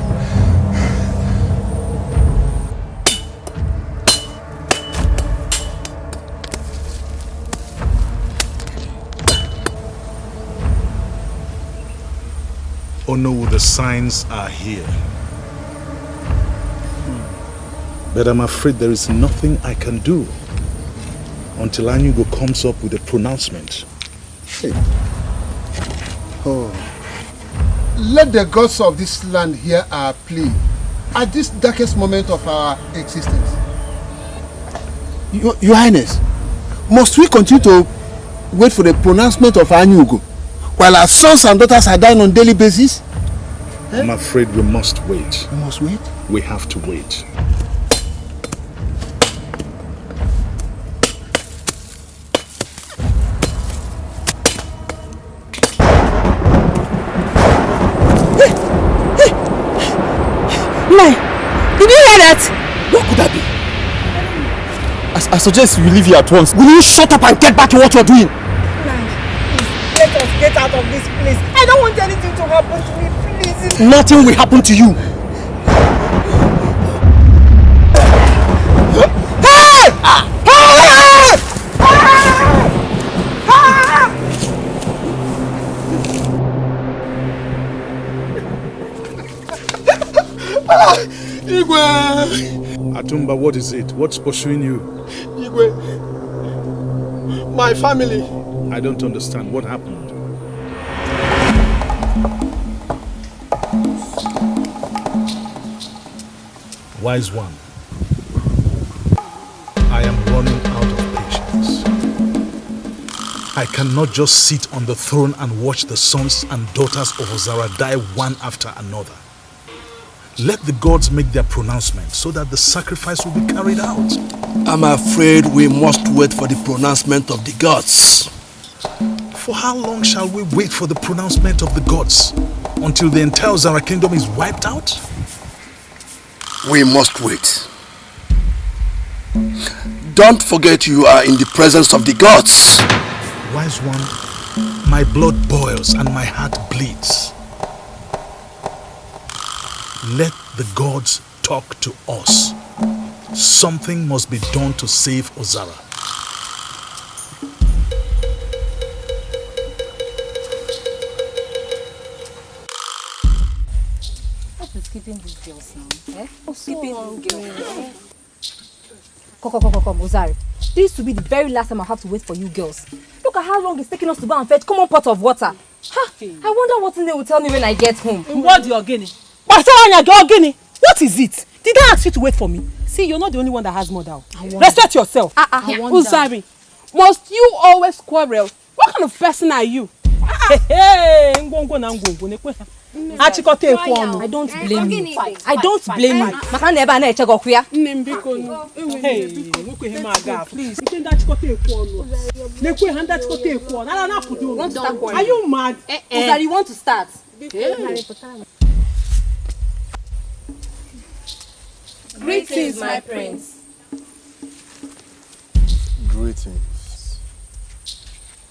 Oh no, the signs are here. But I'm afraid there is nothing I can do until Anyugo comes up with a pronouncement. Hey. Oh. Let the gods of this land hear our plea at this darkest moment of our existence. Your Highness, must we continue to wait for the pronouncement of Anyugo while our sons and daughters are dying on a daily basis? I'm afraid we must wait. We must wait? We have to wait. Did you hear that? What could that be? I suggest you leave here at once. Will you shut up and get back to what you're doing? Let us get out of this place. I don't want anything to happen to me, please. Nothing will happen to you. Igwe! Atumba, what is it? What's pursuing you? Igwe, my family. I don't understand. What happened? Wise one, I am running out of patience. I cannot just sit on the throne and watch the sons and daughters of Ozara die one after another. Let the gods make their pronouncement so that the sacrifice will be carried out. I'm afraid we must wait for the pronouncement of the gods. For how long shall we wait for the pronouncement of the gods? Until the entire Ozara kingdom is wiped out? We must wait. Don't forget you are in the presence of the gods. Wise one, my blood boils and my heart bleeds. Let the gods talk to us. Something must be done to save Ozara. What is keeping these girls now? Eh? What's keeping these girls? Come, Ozari. This will be the very last time I have to wait for you girls. Look at how long it's taking us to go and fetch common pot of water. Ha! I wonder what they will tell me when I get home. What you're getting? What is it? Did I ask you to wait for me? See, you're not the only one that has mother. Respect yourself. Uzari, must you always quarrel? What kind of person are you? I don't blame you. I don't blame you. Are you mad? Uzari, you want to start? Greetings, my prince. Greetings.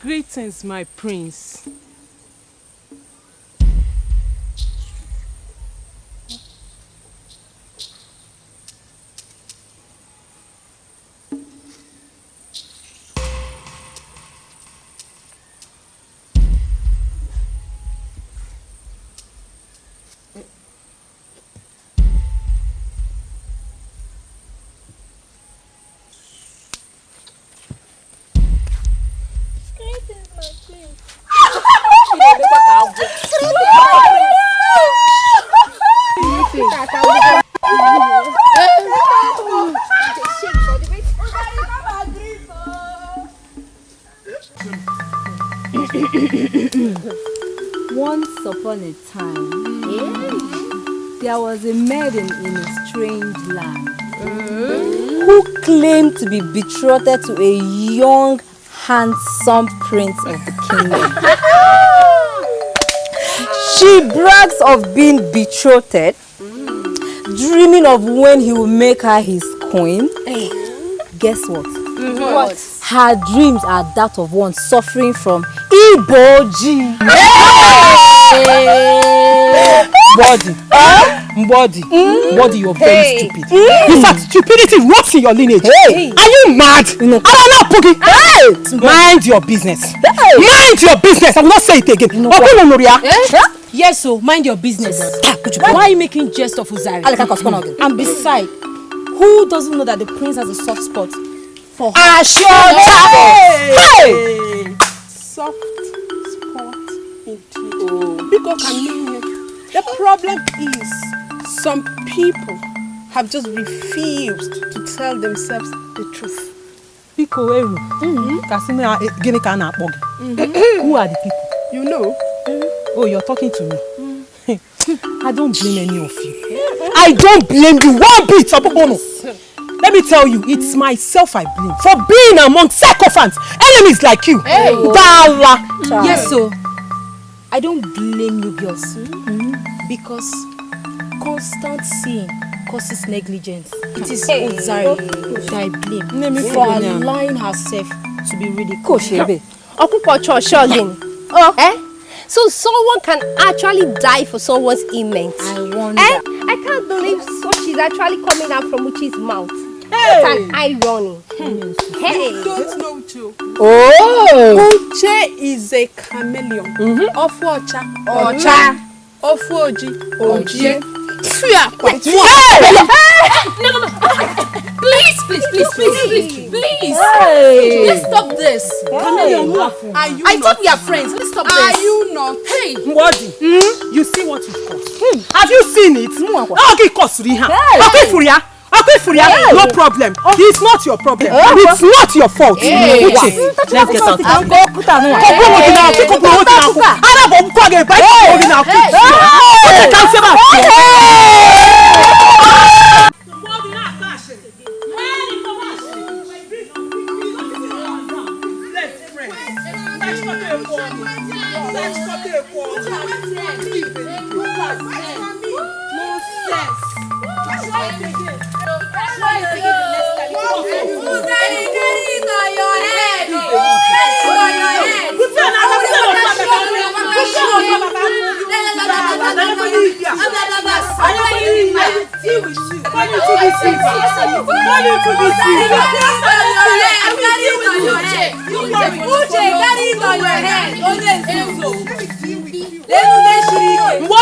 Greetings, my prince. Once upon a time, there was a maiden in a strange land who claimed to be betrothed to a young, handsome prince of the kingdom. She brags of being betrothed, dreaming of when he will make her his queen. Guess what? What? Her dreams are that of one suffering from edochie. Body, you're very stupid. In fact, stupidity rots in your lineage. Are you mad? Mind your business. Mind your business. I will not say it again. Yes, so mind your business. Why are you making jest of Uzari? And besides, who doesn't know that the prince has a soft spot for her? Soft spot indeed. Because the problem is some people have just refused to tell themselves the truth. Who are the people? You know? Oh, you're talking to me. I don't blame any of you. I don't blame you one bit. Let me tell you, it's myself I blame for being among sycophants, enemies like you. Yes, so I don't blame you girls because constant sin causes negligence. It is Uzari that I blame for allowing herself to be ridiculed. So someone can actually die for someone's image. I wonder. I can't believe Sochi is actually coming out from Uchi's mouth. What an irony. You don't know Uche. Uche is a chameleon. Ofu Ocha. Ofu Oji. Oji. No. Please. Let's stop this. I thought we are friends. Let's stop this. Are you not? Hey. Mbodi, you see what you've caused? Have you seen it? No problem. It's not your problem. It's not your fault. Let's get out.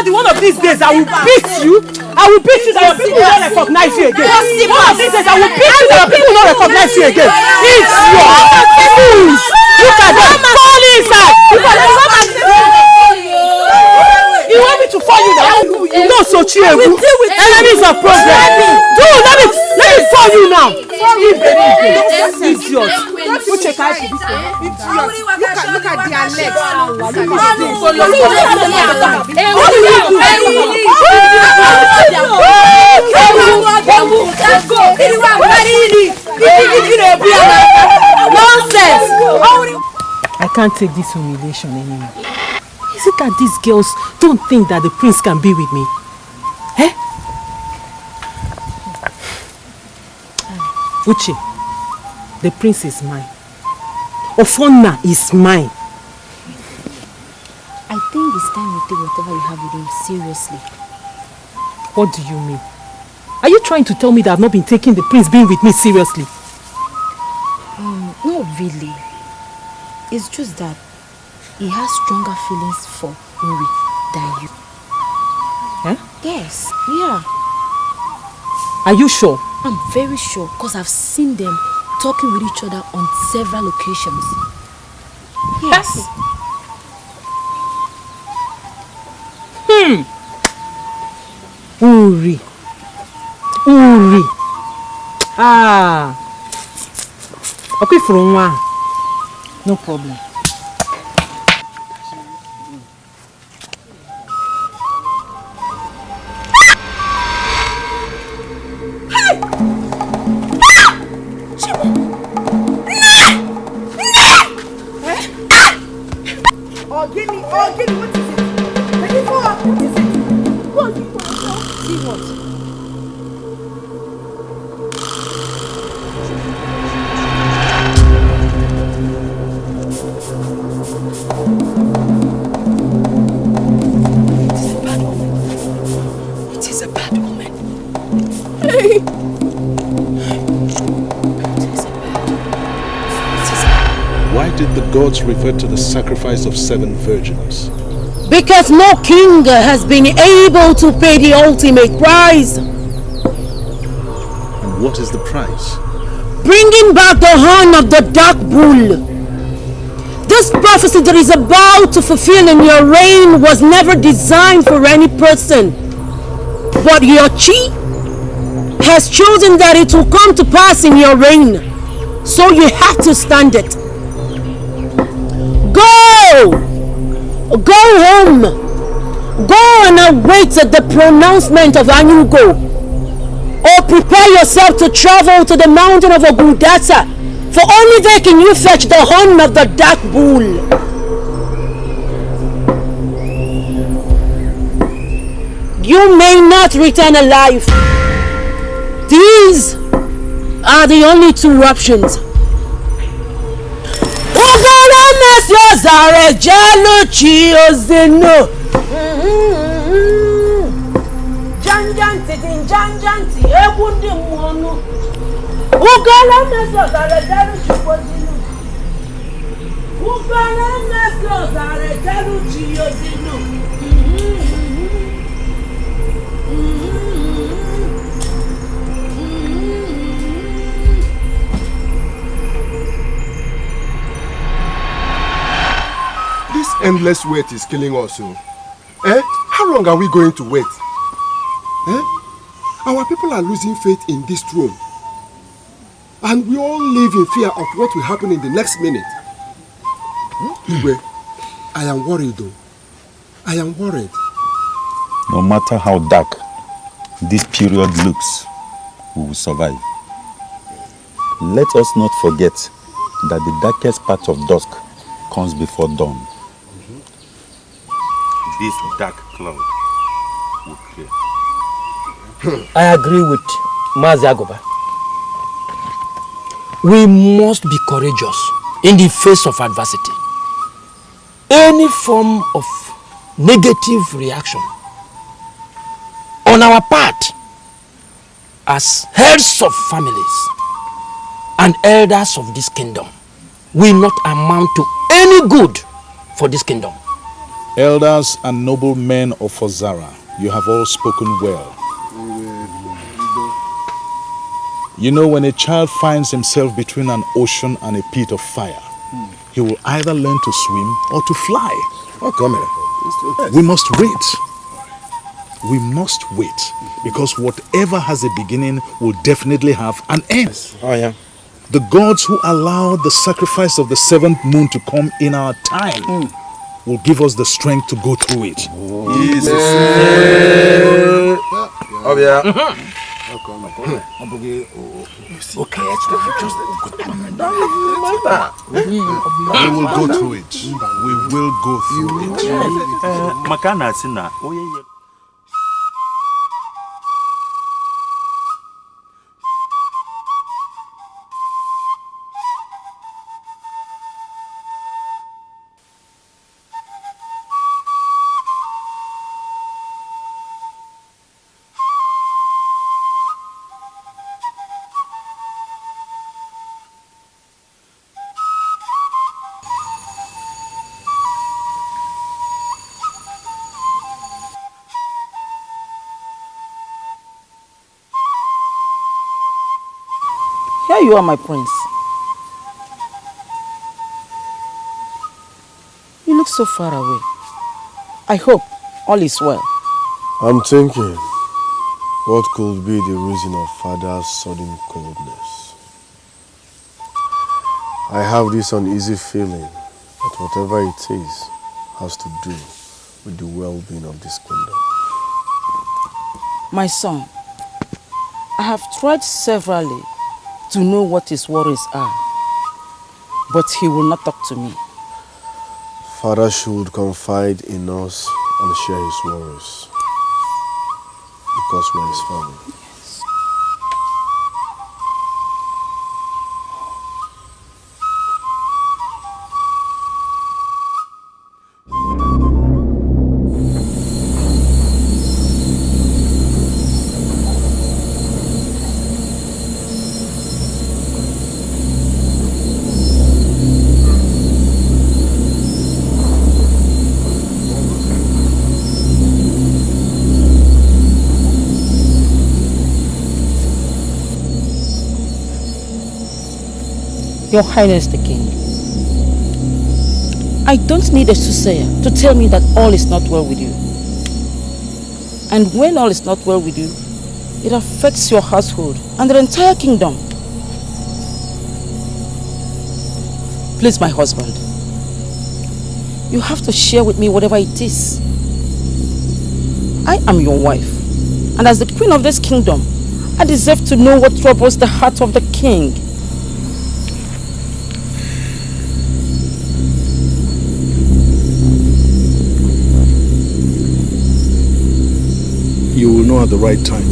One of these days I will beat you. I will beat you that your people don't recognize you again. One of these days I will beat you that your people don't recognize you again. It's your fools. Look at them. Fall inside. You want me to fall you now? No, so cheer. Enemies of progress. Dude, let me fall you now. Idiot. Look at their legs. Nonsense. I can't take this humiliation anymore. Is it that these girls don't think that the prince can be with me? Uche, the prince is mine. Ofonna is mine. I think it's time you take whatever you have with him seriously. What do you mean? Are you trying to tell me that I've not been taking the prince being with me seriously? Not really. It's just that he has stronger feelings for Uri than you. Yes, yeah. Are you sure? I'm very sure because I've seen them talking with each other on several occasions. Yes. Uri. Okay, for one. No problem. Guinea, what is it? What is it? Go on, see what? It is a bad omen. Hey! Why did the gods refer to the sacrifice of 7 virgins? Because no king has been able to pay the ultimate price. And what is the price? Bringing back the horn of the dark bull. This prophecy that is about to fulfill in your reign was never designed for any person. But Ugezu has chosen that it will come to pass in your reign. So you have to stand it. Go! Go home! Go and await the pronouncement of Anyugo. Or prepare yourself to travel to the mountain of Ogudasa, for only there can you fetch the horn of the dark bull. You may not return alive. These are the only 2 options. Edochie ezionu. Janjanti egwu ndị mmụọ nụ. Ugala mesozara Edochie. Ugala mesozara Edochie ezionu. This endless wait is killing us. How long are we going to wait? Our people are losing faith in this throne. And we all live in fear of what will happen in the next minute. Igwe, I am worried though. I am worried. No matter how dark this period looks, we will survive. Let us not forget that the darkest part of dusk comes before dawn. This dark cloud will clear. I agree with Mazi Agoba. We must be courageous in the face of adversity. Any form of negative reaction on our part as heads of families and elders of this kingdom will not amount to any good for this kingdom. Elders and noble men of Ozara, you have all spoken well. You know, when a child finds himself between an ocean and a pit of fire, he will either learn to swim or to fly. Oh, come here. We must wait. We must wait, because whatever has a beginning will definitely have an end. Oh, yeah. The gods who allowed the sacrifice of the 7th moon to come in our time will give us the strength to go through it. Oh, yeah. Okay, We will go through it. We will go through it. Makana sina. Here you are, my prince. You look so far away. I hope all is well. I'm thinking, what could be the reason of father's sudden coldness? I have this uneasy feeling that whatever it is has to do with the well-being of this kingdom. My son, I have tried severally to know what his worries are, but he will not talk to me. Father should confide in us and share his worries because we're his family. Your Highness the King, I don't need a soothsayer to tell me that all is not well with you. And when all is not well with you, it affects your household and the entire kingdom. Please, my husband, you have to share with me whatever it is. I am your wife, and as the queen of this kingdom, I deserve to know what troubles the heart of the king. You will know at the right time.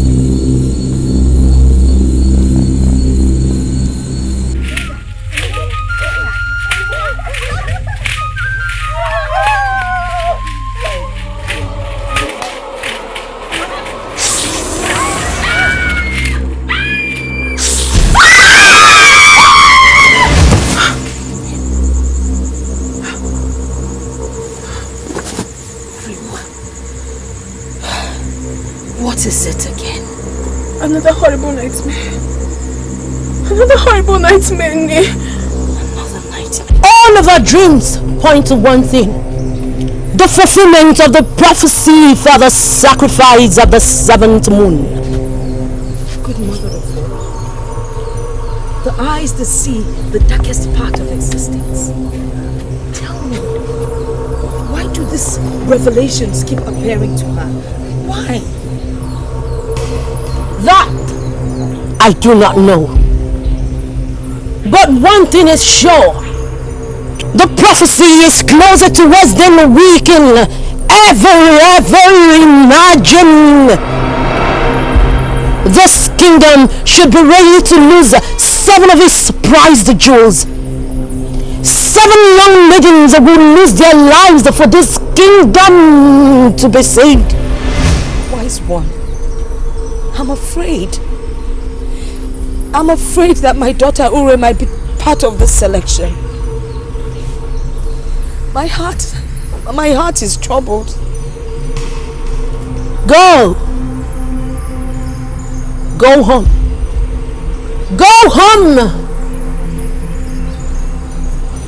What is it again? Another horrible nightmare. Another horrible nightmare, Ne. Another nightmare. All of our dreams point to one thing. The fulfillment of the prophecy for the sacrifice of the 7th moon. Good mother of all, the eyes that see the darkest part of existence. Tell me, why do these revelations keep appearing to her? Why? That I do not know. But one thing is sure. The prophecy is closer to us than we can ever imagine. This kingdom should be ready to lose 7 of its prized jewels. 7 young maidens will lose their lives for this kingdom to be saved. Wise one, I'm afraid. I'm afraid that my daughter Ure might be part of this selection. My heart is troubled. Go home. Go home.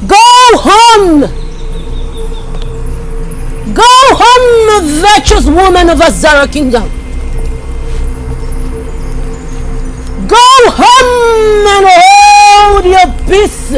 Go home. Go home, virtuous woman of Azara Kingdom. Go home and hold your peace.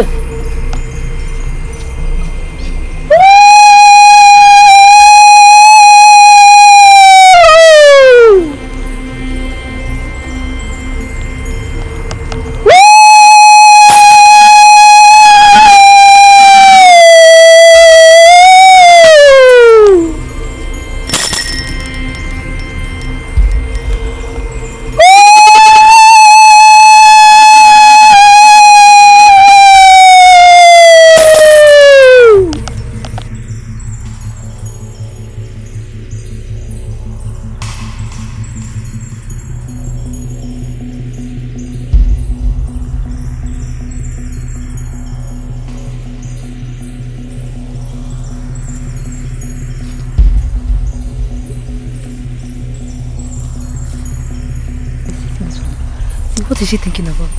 What is she thinking about?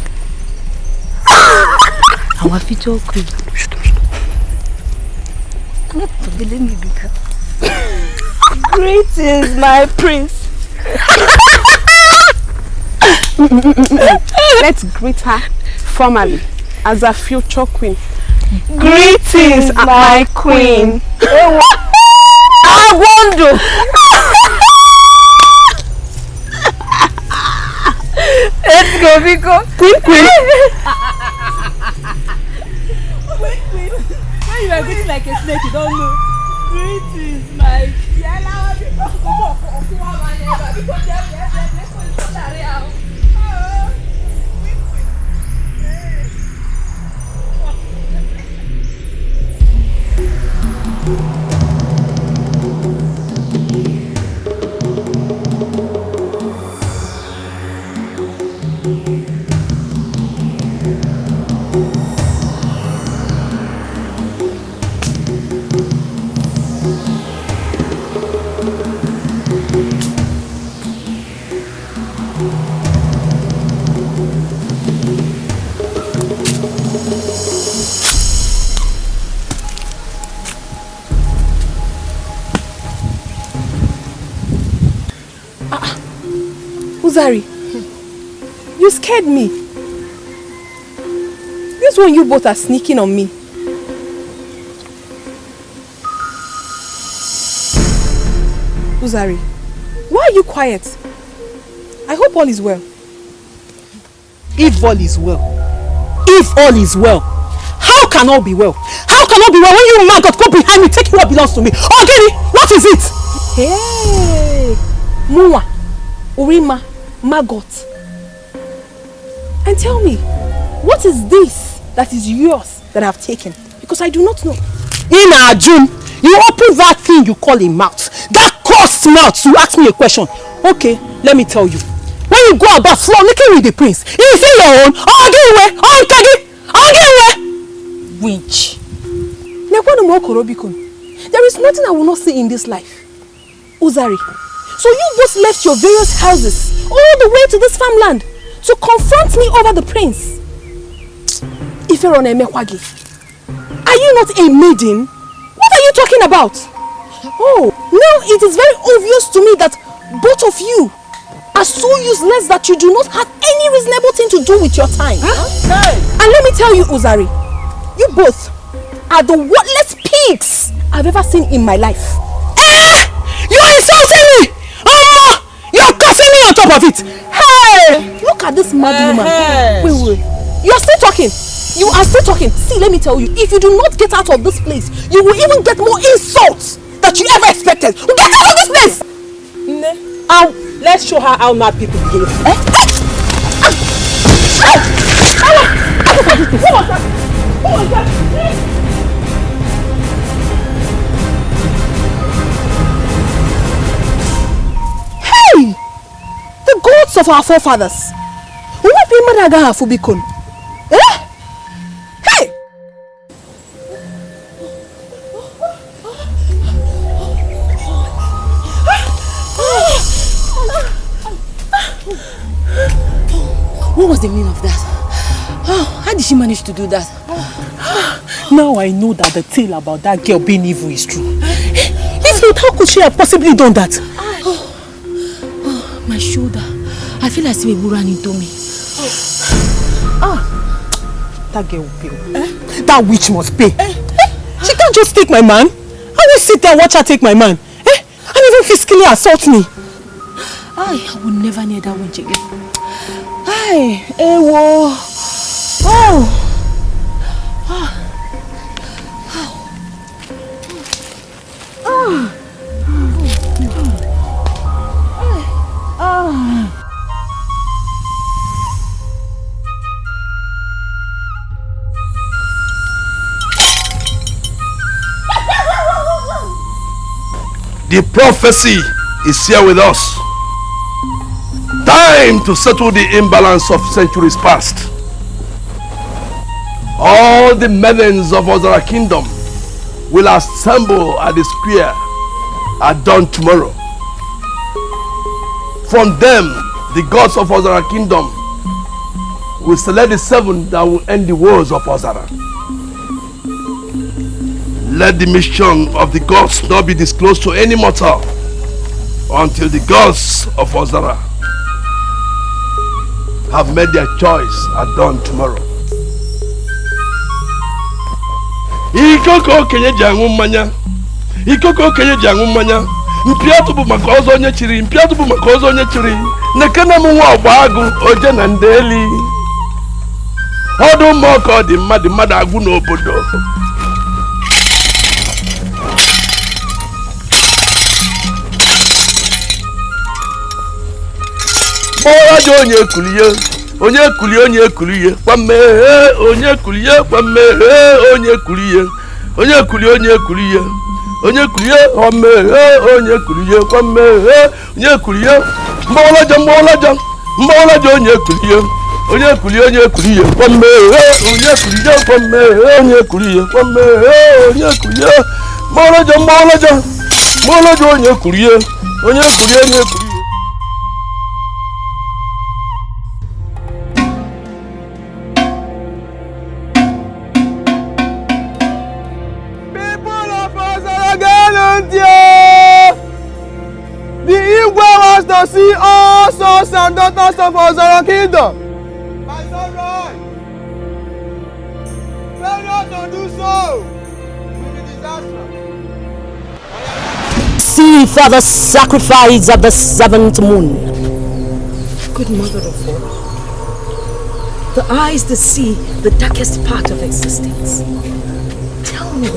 Our future queen. Greetings, my prince. Let's greet her formally as a future queen. Greetings, my queen. I wonder. Let's go, Biko. Queen. Queen. you are breathing like a snake, you don't know. Greetings, my Uzari, you scared me. This one you both are sneaking on me. Uzari, why are you quiet? I hope all is well. If all is well, how can all be well? How can all be well when you man got go behind me taking what belongs to me? Okechi, what is it? Hey, Muwa, Urima, Maggot. And tell me, what is this that is yours that I have taken? Because I do not know. In June, you open that thing you call a mouth. That coarse mouth to ask me a question. Okay, let me tell you. When you go about floor looking with the prince, is it your own? Witch. There is nothing I will not see in this life. Uzari, so you both left your various houses all the way to this farmland to confront me over the prince. Iferone Mekwagi, are you not a maiden? What are you talking about? Oh, now it is very obvious to me that both of you are so useless that you do not have any reasonable thing to do with your time. Huh? Hey. And let me tell you, Uzari, you both are the worthless pigs I've ever seen in my life. You're insulting me! You're cursing me on top of it! Hey! Look at this mad woman. Wait. You're still talking. You are still talking. See, let me tell you, if you do not get out of this place, you will even get more insults that you ever expected. Get out of this place! Let's show her how mad people behave. Who was that? Hey! The gods of our forefathers. What be madaga fubikon? Eh? Hey! What was the meaning of that? How did she manage to do that? Now I know that the tale about that girl being evil is true. If not, how could she have possibly done that? My shoulder. I feel like she will run into me. That girl will pay. That witch must pay. She can't just take my man. I will sit there and watch her take my man. And even physically assault me. I will never near that witch again. The prophecy is here with us. Time to settle the imbalance of centuries past. All the maidens of Ozara Kingdom will assemble at the square at dawn tomorrow. From them, the gods of Ozara Kingdom will select the 7 that will end the wars of Ozara. Let the mission of the gods not be disclosed to any mortal until the gods of Ozara have made their choice at dawn tomorrow. Ikoko kenye jangu mmanya. Ikoko kenye jangu mmanya. Mpiatu bu makozo onye chiri, mpiatu bu makozo onye chiri. Nekana mu wa ogbagu oje na ndeli. Odu moko di mmadụ agụ n'obodo. Mbawalaja onye kuliye. Onye kuliye onye kuliye. Kwame onye kuliye kwame onye kuliye. Onye kuliye onye kuliye. Onye kuliye kwame onye kuliye kwame onye kuliye. Mbawalaja onye kuliye. Onye kuliye onye kuliye kwame onye kuliye kwame onye kuliye kwame onye kuliye. Mbawalaja onye kuliye. Onye kuliye onye kuliye. The Igwe wants to see all sons and daughters of Ozara Kingdom. My son, right? Failure to do so will be disastrous. See for the sacrifice of the 7th moon. Good mother of all, the eyes that see the darkest part of existence. Tell me,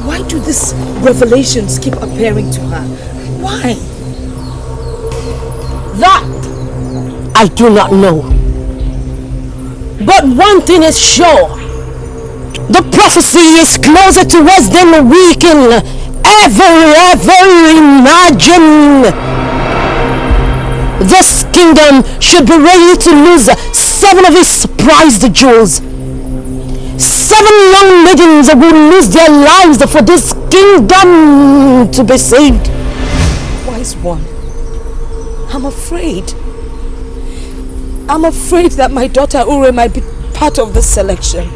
why do these revelations keep appearing to her? Why? That I do not know. But one thing is sure. The prophecy is closer to us than we can ever imagine. This kingdom should be ready to lose 7 of its prized jewels. 7 young maidens will lose their lives for this kingdom to be saved. Wise one, I'm afraid. I'm afraid that my daughter Ure might be part of this selection.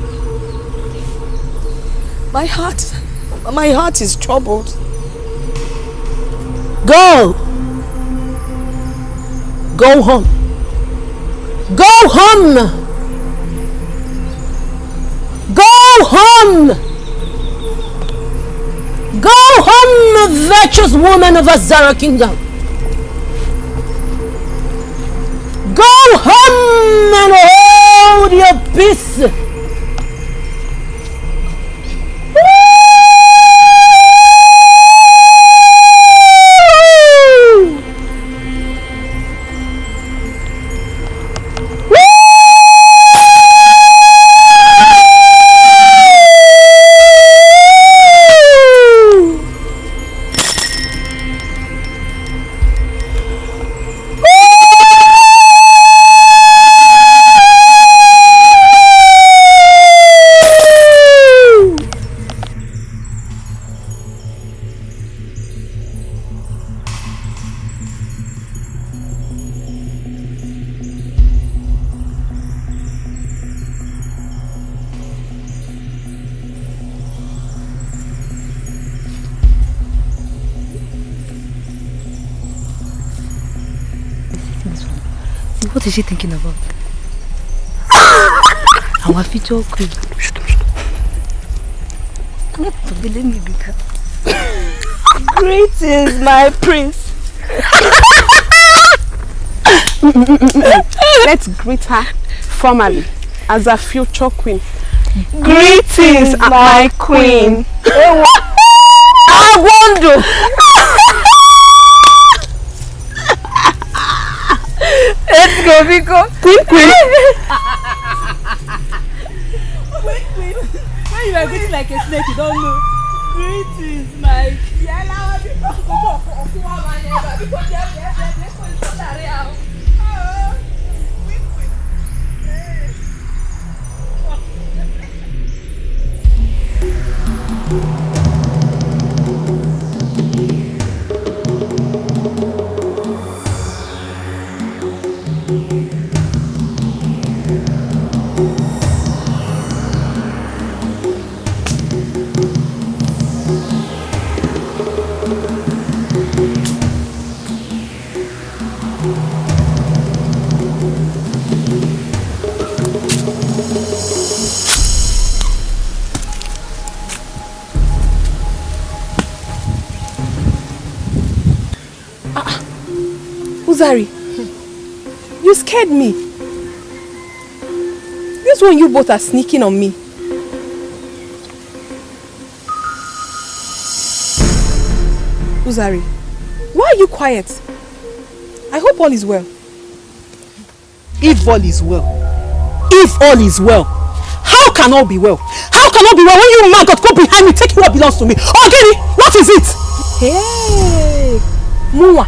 My heart is troubled. Go home. Go home. Go home. Go home, virtuous woman of Azara Kingdom. Go home and hold your peace. What is she thinking about? Our future queen. Greetings, my prince. Let's greet her formally as a future queen. Greetings, my queen. Agwando. Let's go, Biko. Queen. Queen. When you are greeting like a snake, you don't know. Greetings, my Uzari, you scared me. This one you both are sneaking on me. Uzari, why are you quiet? I hope all is well. If all is well. If all is well. How can all be well? How can all be well when you man got go behind me taking what belongs to me? Ogiri, what is it? Hey! Muwa,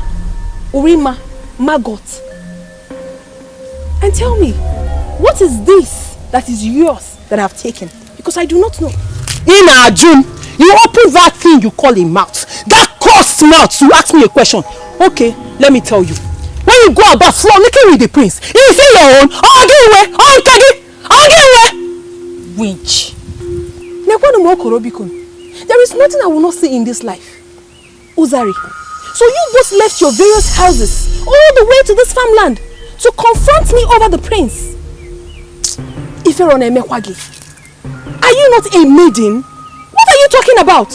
Urima, Maggot. And tell me, what is this that is yours that I have taken? Because I do not know. Ina June, you open that thing you call a mouth. That cursed mouth to ask me a question. Okay, let me tell you. When you go about frolicking with the prince, is it your own? Witch. There is nothing I will not see in this life. Uzari, so you both left your various houses all the way to this farmland to confront me over the prince. Iferone Mekwagi, are you not a maiden? What are you talking about?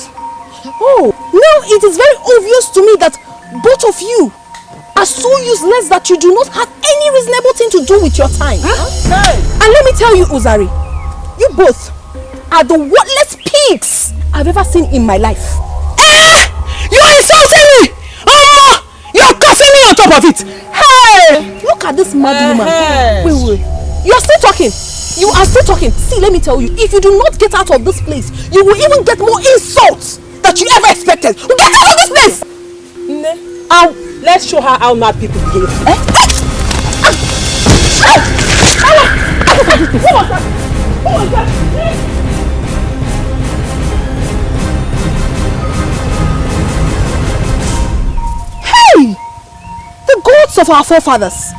Oh, now it is very obvious to me that both of you are so useless that you do not have any reasonable thing to do with your time. Hey. And let me tell you, Uzari, you both are the worthless pigs I've ever seen in my life. You are insulting me! You're cursing me on top of it! Hey! Look at this mad woman. Wait. You're still talking. You are still talking. See, let me tell you, if you do not get out of this place, you will even get more insults that you ever expected. Get out of this place! Let's show her how mad people behave. What was that? Who was that? Hey! The gods of our forefathers.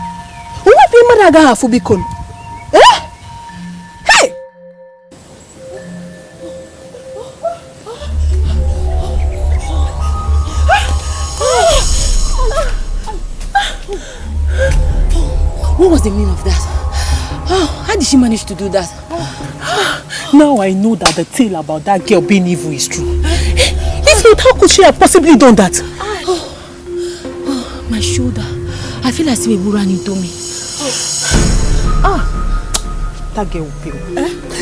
What be madaga fubikon? Hey! What was the meaning of that? How did she manage to do that? Now I know that the tale about that girl being evil is true. If not, how could she have possibly done that? My shoulder. I feel as if a bull ran into me. That girl will pay.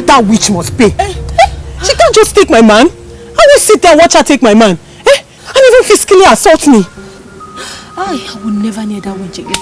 That witch must pay. She can't just take my man. I will sit there and watch her take my man. And even physically assault me. I will never near that witch again.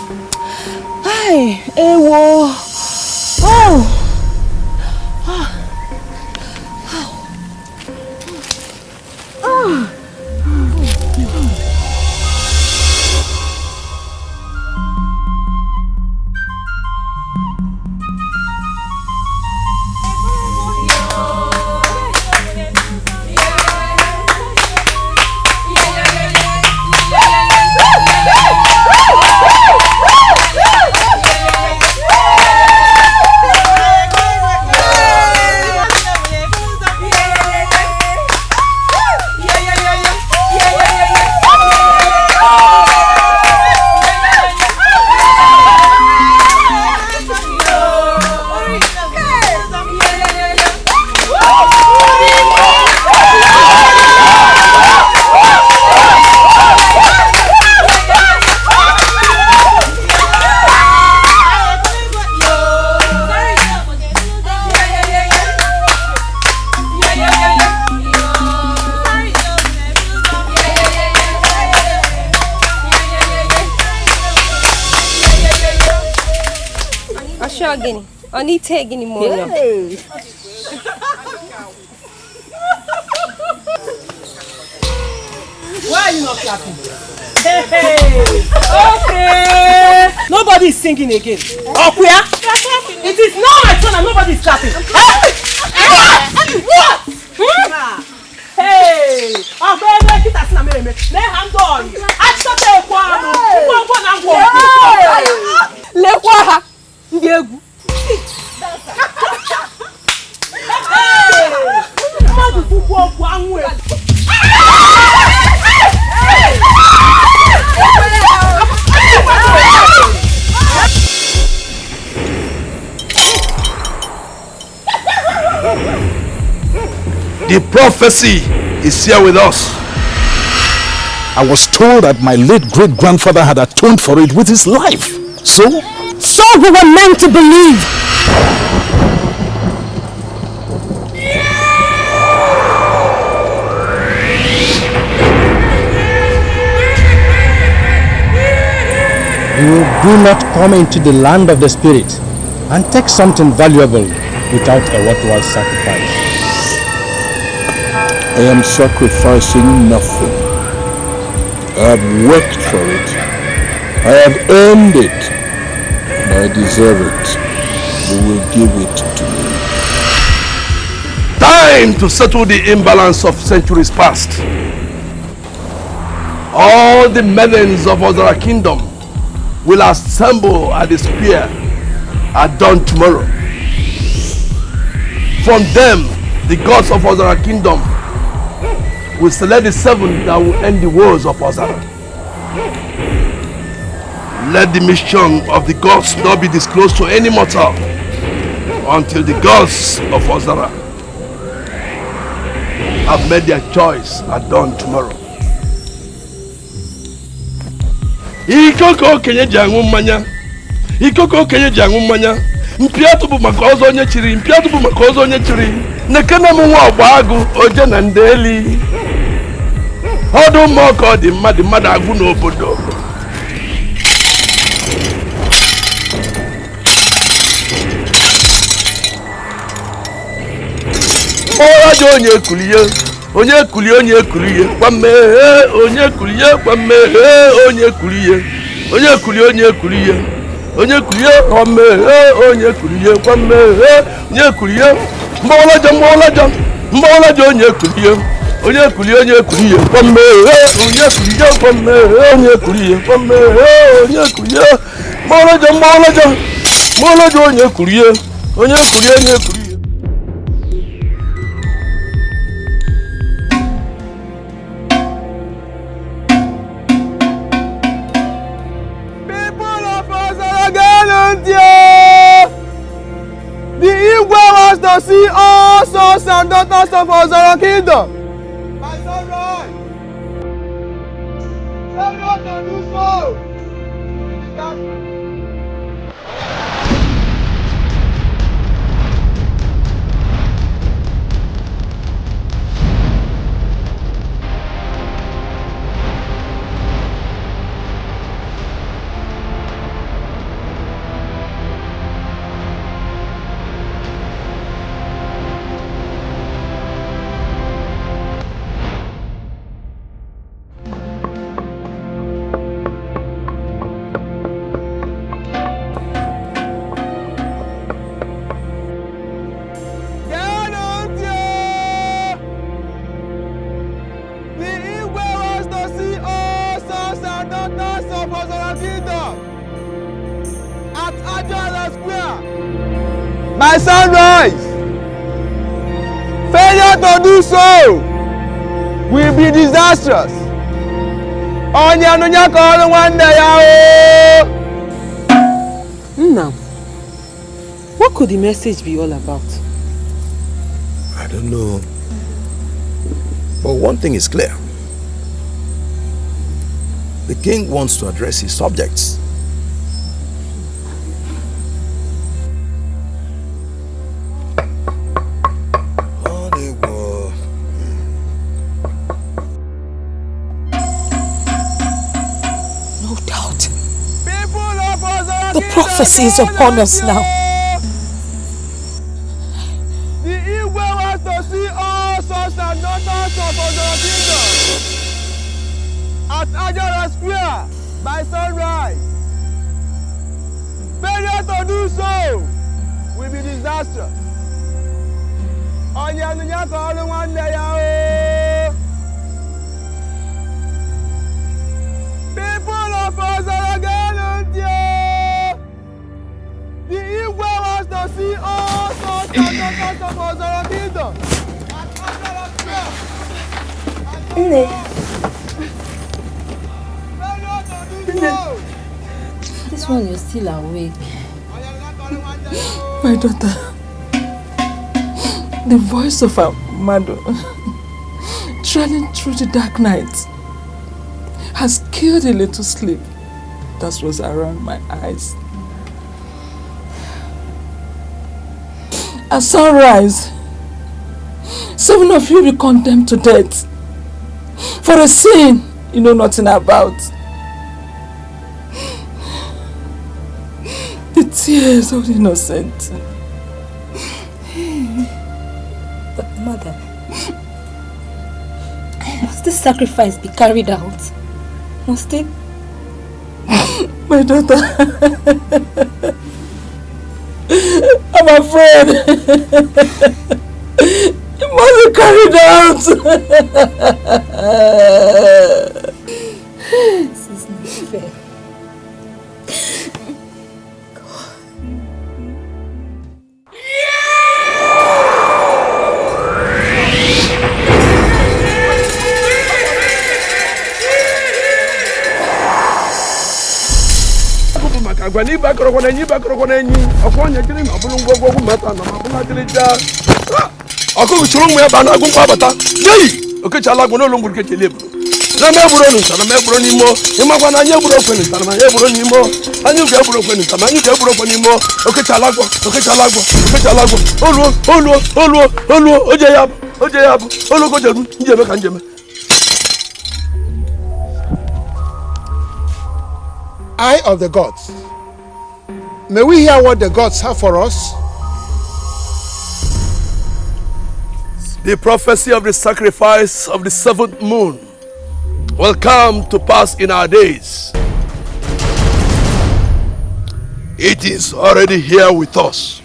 I need to take any more. Hey. Why are you not clapping? Hey! Okay! Nobody is singing again. Okuya? It is now my turn and nobody is clapping. What? Hey! The prophecy is here with us. I was told that my late great-grandfather had atoned for it with his life. So we were meant to believe. You do not come into the land of the spirit and take something valuable without a worthwhile sacrifice. I am sacrificing nothing. I have worked for it. I have earned it. And I deserve it. You will give it to me. Time to settle the imbalance of centuries past. All the maidens of Ozara Kingdom will assemble at the spear at dawn tomorrow. From them, the gods of Ozara Kingdom will select the 7 that will end the wars of Ozara. Let the mission of the gods not be disclosed to any mortal until the gods of Ozara have made their choice at dawn tomorrow. Ikoko kenye jangu mmanya. Ikoko kenye jangu mmanya. Mpiatu bu makozo onye chiri, mpiatu bu makozo onye chiri. Nekena mu nwa ogbagu oje na ndeli. Odu moko di mmadụ agwụ n'obodo. Ojo onye kuliye, onye kuliye, onye kuliye, kwame onye kuliye, kwame onye kuliye, onye kuliye, onye kuliye, onye kuliye, kwame onye kuliye, kwame onye kuliye, mbolaja onye kuliye, onye kuliye, onye kuliye, kwame onye kuliye, kwame onye kuliye, kwame onye kuliye, mbolaja onye kuliye, onye kuliye. The Igwe wants to see all sons and daughters of Ozara Kingdom. My son, right? Tell me what to do so. My sunrise! Failure to do so will be disastrous. Now, what could the message be all about? I don't know. But one thing is clear. The king wants to address his subjects. Prophecy is upon us now. The Igwe wants to see all sons and daughters of Ozara Kingdom at Ajara Square by sunrise. Failure to do so will be disastrous. People of Ozara the Igwe wants to see all sons and daughters of Ozara Kingdom at Ajara Square. This one, you're still awake. My daughter, the voice of our mother trailing through the dark night has killed a little sleep that was around my eyes. At sunrise, 7 of you will be condemned to death for a sin you know nothing about. tears of the innocent. But mother, must this sacrifice be carried out? Must it? My daughter, I'm afraid it must be carried out. This is not fair. Agwani bakoro kona nyi okwanya jiri ma bulu ngogwo mata na ma bulu jiri ja akụ churu mwe ba na agụ abata nei Okechi alagbo no lombu ke chele buru na me buru nu sa na me buru ni mo imagwa na anye buru okwe ni sa na ye buru ni mo anyu ge buru okwe ni sa na anyu ge buru okwe ni mo Okechi alagbo olu oje ya olu ko jeru njeme ka njeme. Eye of the gods. May we hear what the gods have for us? The prophecy of the sacrifice of the 7th moon will come to pass in our days. It is already here with us.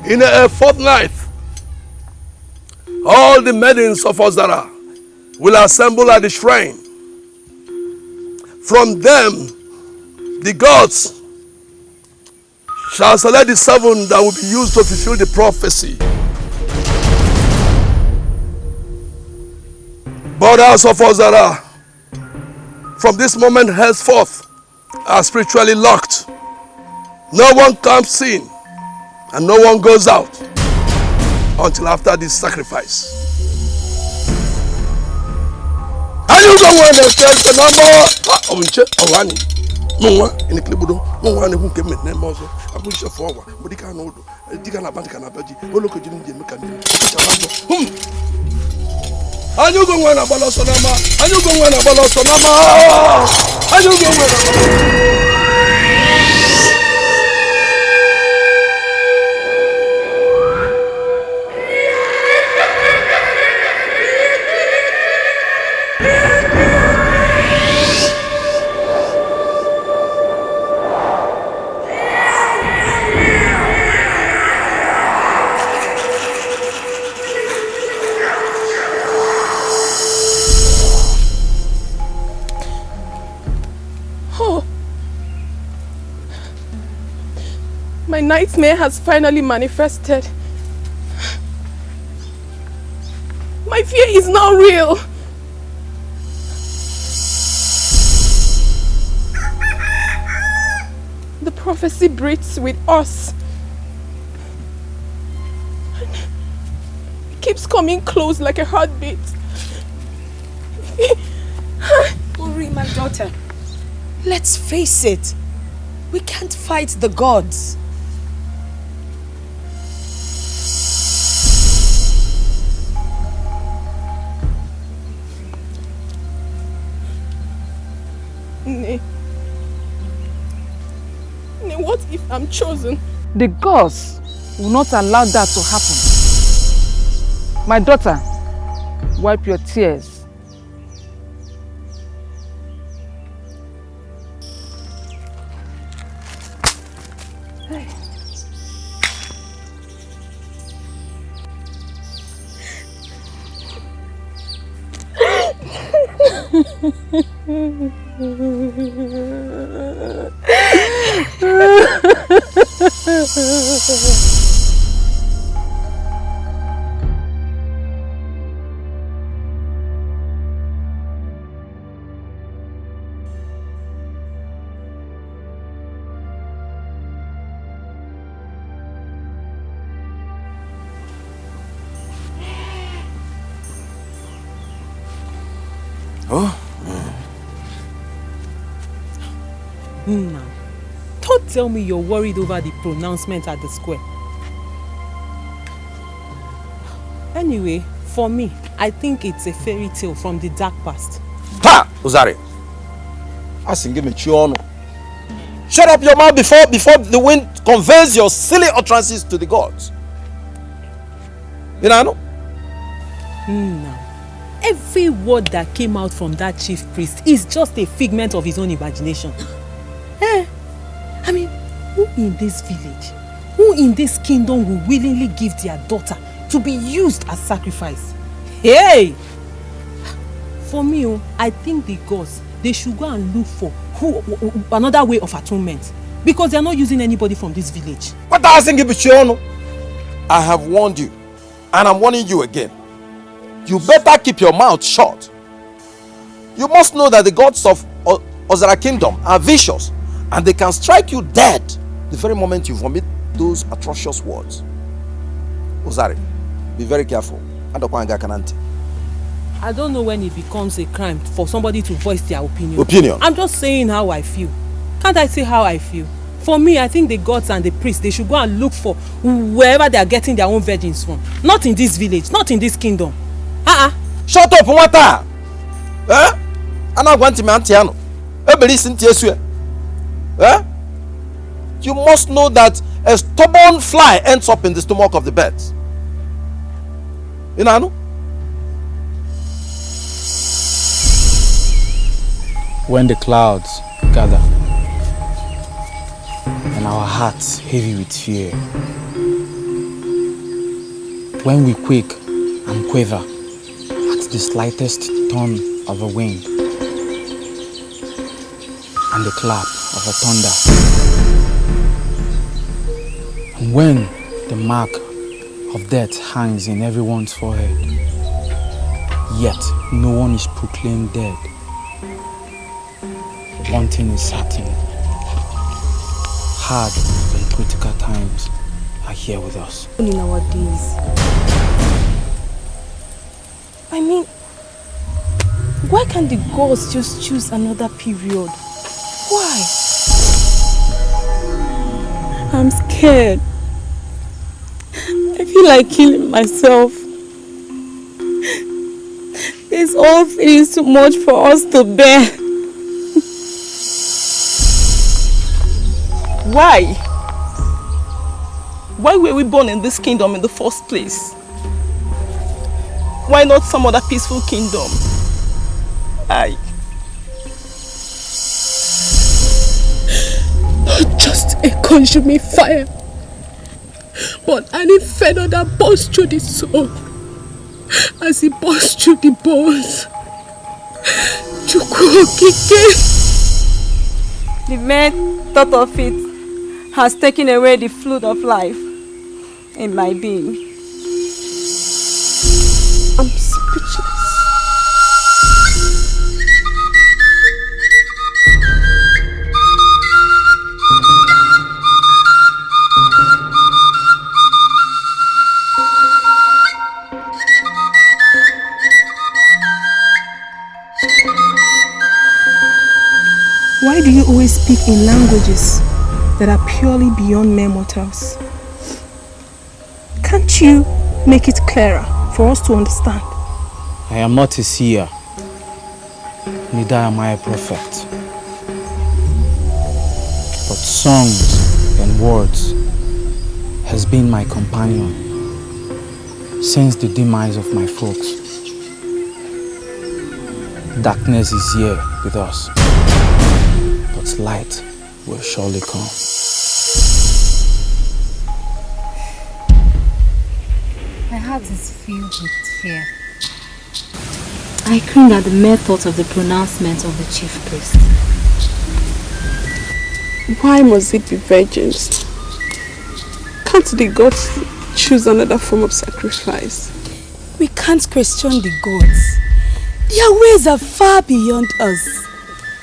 In a fortnight, all the maidens of Ozara will assemble at the shrine. From them, the gods shall select the 7 that will be used to fulfill the prophecy. Borders of Ozara, from this moment henceforth, are spiritually locked. No one comes in and no one goes out until after this sacrifice. Ayu go wona kete na mo onche owani nwa ini klibudo nwa ne hu kemet na mo so abu chefo wa modika na odo dika na bandika na baji oloko jini nje meka nje ayu go wona balo so na ma ayu go wona balo so na ma ayu go wona My nightmare has finally manifested. My fear is now real. The prophecy breathes with us. It keeps coming close like a heartbeat. Uri, my daughter, let's face it. We can't fight the gods. What if I'm chosen? The gods will not allow that to happen. My daughter, wipe your tears. Hey. Now, don't tell me you're worried over the pronouncement at the square. Anyway, for me, I think it's a fairy tale from the dark past. Ha! Uzare! Asking me chiono. Shut up your mouth before the wind conveys your silly utterances to the gods. You know? Now, every word that came out from that chief priest is just a figment of his own imagination. I mean, who in this village, who in this kingdom will willingly give their daughter to be used as sacrifice? Hey! For me, I think the gods, they should go and look for another way of atonement, because they are not using anybody from this village. What I have warned you, and I'm warning you again. You better keep your mouth shut. You must know that the gods of Ozara Kingdom are vicious, and they can strike you dead the very moment you vomit those atrocious words. Ozari, be very careful. I don't know when it becomes a crime for somebody to voice their opinion. I'm just saying how I feel. Can't I say how I feel? For me, I think the gods and the priests, they should go and look for wherever they are getting their own virgins from. Not in this village, not in this kingdom. Shut up, Nwata! You must know that a stubborn fly ends up in the stomach of the birds. You know? When the clouds gather and our hearts heavy with fear, when we quake and quiver at the slightest turn of a wind and the clap of a thunder, and when the mark of death hangs in everyone's forehead, yet no one is proclaimed dead. One thing is certain: hard and critical times are here with us. In our days, I mean, why can't the gods just choose another period? Why? I'm scared. I feel like killing myself. This all feels too much for us to bear. Why? Why were we born in this kingdom in the first place? Why not some other peaceful kingdom? Not just a consuming fire, but an inferno that bursts through the soul as it bursts through the bones. The mere thought of it has taken away the fluid of life in my being. I'm speechless. Why do you always speak in languages that are purely beyond mere mortals? Can't you make it clearer for us to understand? I am not a seer, neither am I a prophet. But songs and words has been my companion since the demise of my folks. Darkness is here with us, but light will surely come. My heart is filled with fear. I cringe at the mere thought of the pronouncement of the chief priest. Why must it be virgins? Can't the gods choose another form of sacrifice? We can't question the gods. Their ways are far beyond us.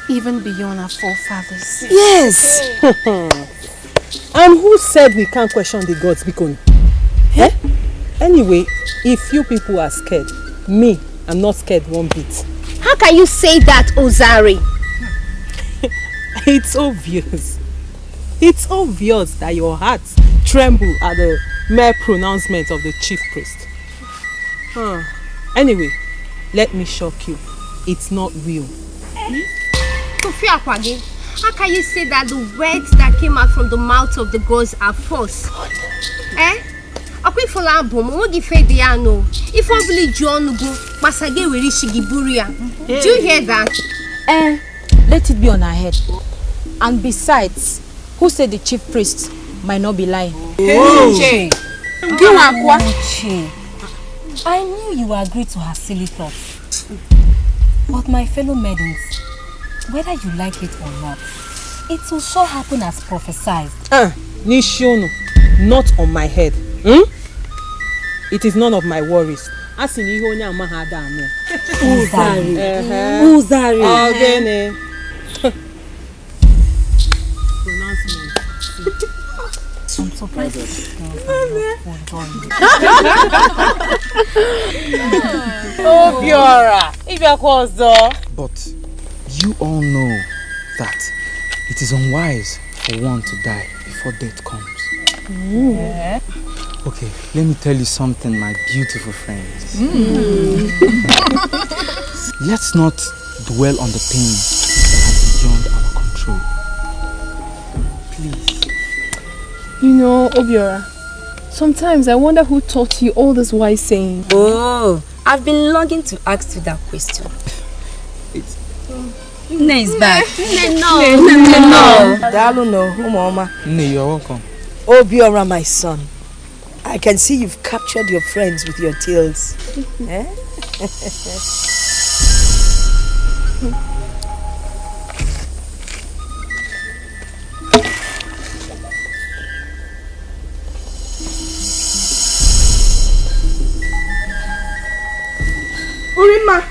Even beyond our forefathers. Yes! And who said we can't question the gods, Bikoni? Eh? Anyway, if you people are scared, me, I'm not scared one bit. How can you say that, Ozari? It's obvious. It's obvious that your hearts tremble at the mere pronouncement of the chief priest. Anyway, let me shock you. It's not real. Sophia Kwage, how can you say that the words that came out from the mouth of the gods are false? Eh? Do you hear that? Let it be on our head. And besides, who said the chief priest might not be lying? Ugezu. I knew you agreed to her silly thoughts. But my fellow maidens, whether you like it or not, it will sure happen as prophesied. Nishono, not on my head. It is none of my worries. Uzari. Uzari. I'm surprised. Oh, Biora. But you all know that it is unwise for one to die before death comes. Yeah. Okay, let me tell you something, my beautiful friends. Let's not dwell on the pain that are beyond our control. Please. You know, Obiora, sometimes I wonder who taught you all this wise saying. Oh, I've been longing to ask you that question. Nne is back. No. Nne, you're welcome. Obiora, my son. I can see you've captured your friends with your tales. Eh? Urima!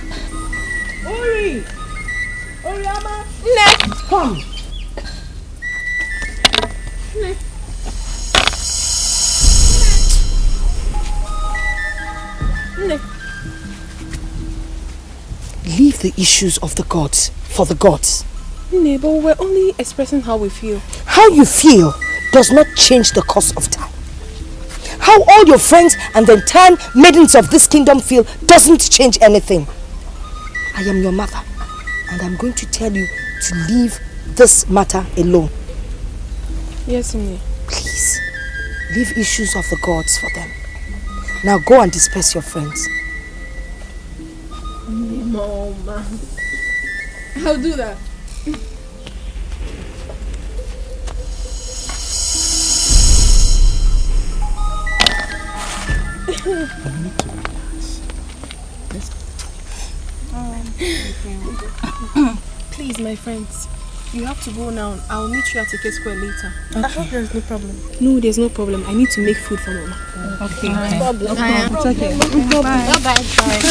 Uriama! Ne! Come! Ne! Leave the issues of the gods for the gods. No, but we're only expressing how we feel. How you feel does not change the course of time. How all your friends and the entire maidens of this kingdom feel doesn't change anything. I am your mother, and I'm going to tell you to leave this matter alone. Yes, Mimi. Please, leave issues of the gods for them. Now go and disperse your friends. Mama. I'll do that. Please, my friends, you have to go now. I'll meet you at Ike Square later. Okay. There's no problem. No, there's no problem. I need to make food for Mama. Okay. No problem. It's okay. No problem. Bye. Bye.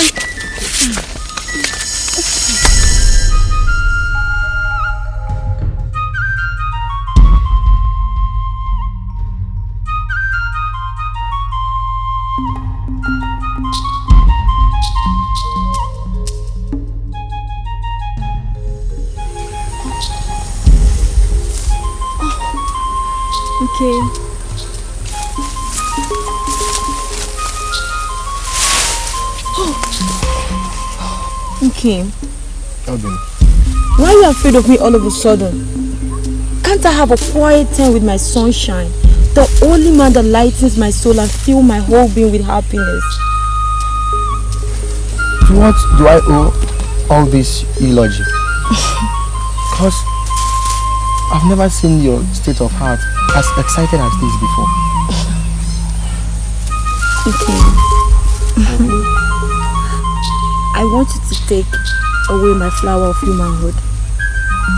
Okay. Okay. Why are you afraid of me all of a sudden? Can't I have a quiet time with my sunshine? The only man that lightens my soul and fills my whole being with happiness. To what do I owe all this eulogy? Because I've never seen your state of heart as excited as this before. Okay. I want you to take away my flower of humanhood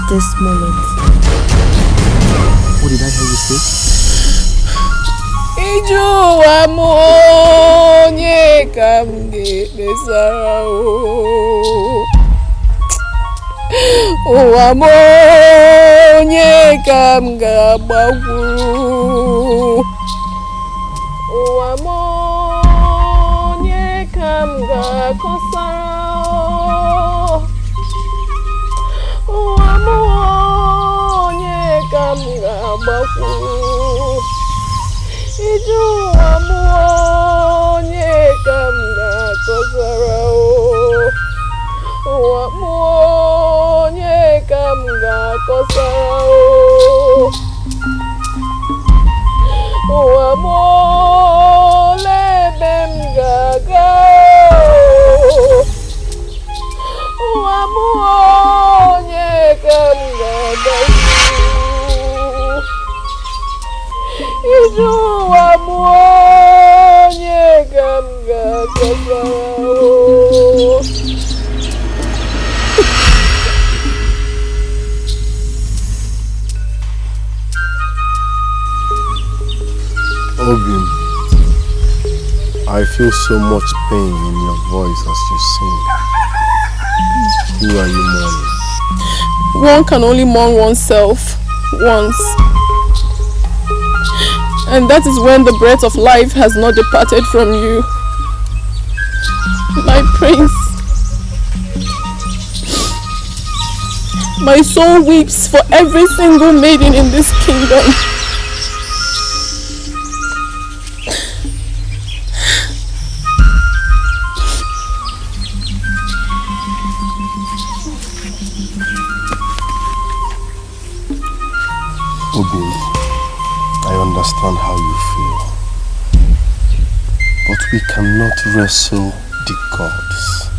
this moment. What did I hear you say? Ijuwa monye kamge besara o amonye kamga baguru o amonye kamga kosara o amonye kamga baguru Ijuwa monye kamga kosara o monye kamga onye ganga Obim, I feel so much pain in your voice as you sing. Who are you mourning? One can only mourn oneself once. And that is when the breath of life has not departed from you. My prince. My soul weeps for every single maiden in this kingdom. Obim, I understand how you feel. But we cannot wrestle the gods.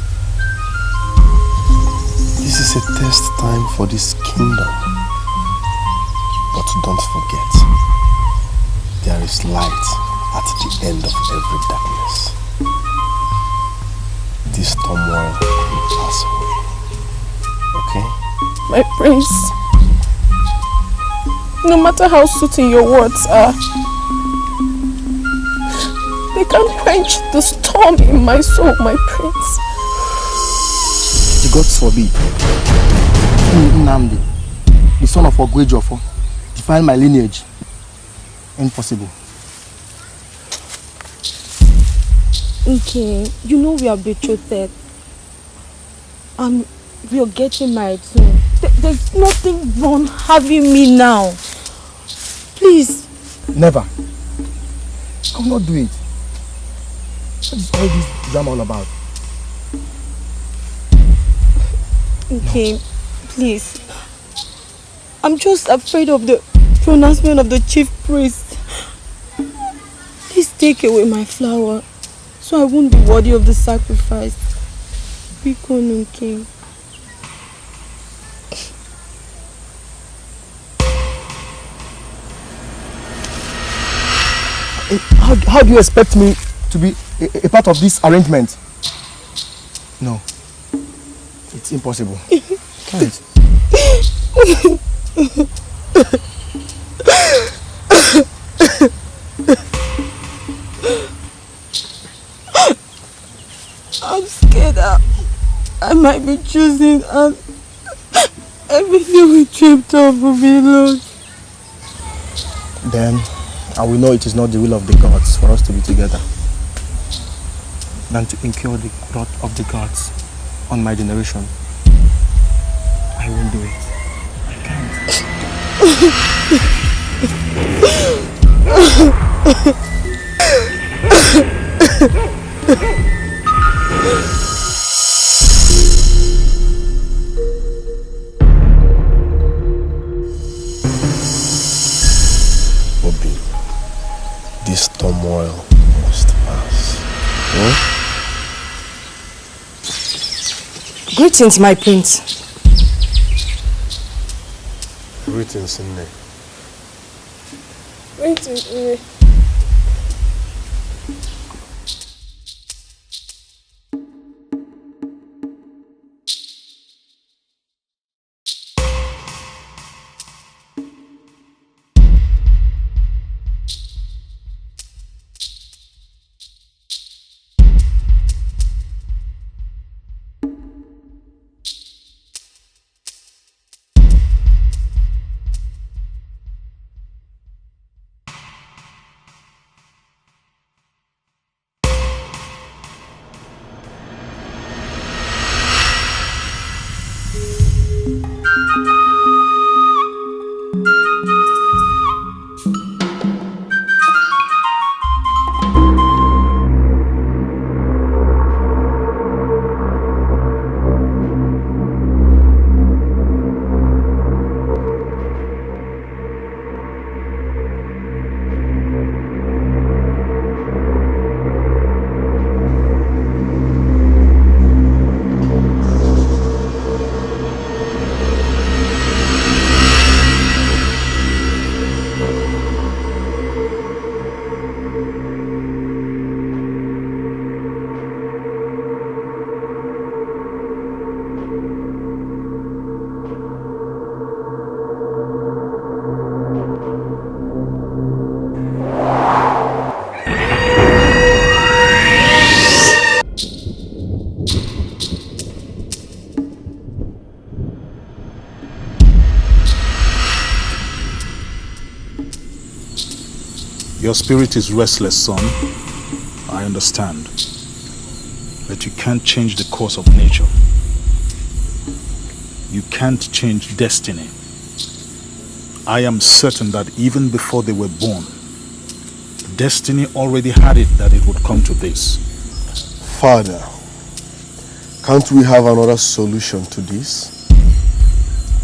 This is a test time for this kingdom. But don't forget, there is light at the end of every darkness. This turmoil will pass away. Okay? My prince. No matter how soothing your words are, they can't quench the storm in my soul, my prince. The gods forbid. Nnamdi, the son of Ogechi, defile my lineage. Impossible. Okay, you know we are betrothed. And we are getting married soon. There's nothing wrong having me now. Please. Never. I will not do it. What is all this drama all about? Okay, please. I'm just afraid of the pronouncement of the chief priest. Please take away my flower so I won't be worthy of the sacrifice. Biko King. How do you expect me to be a part of this arrangement? No. It's impossible. Can't. I'm scared I might be choosing and everything we dreamed of will be lost. Then I will know it is not the will of the gods for us to be together than to incur the wrath of the gods on my generation. I won't do it. I Obi, this turmoil must pass. Hmm? Greetings, my prince. Greetings, Nne. Greetings, Your spirit is restless, son. I understand. But you can't change the course of nature. You can't change destiny. I am certain that even before they were born, destiny already had it that it would come to this. Father, can't we have another solution to this?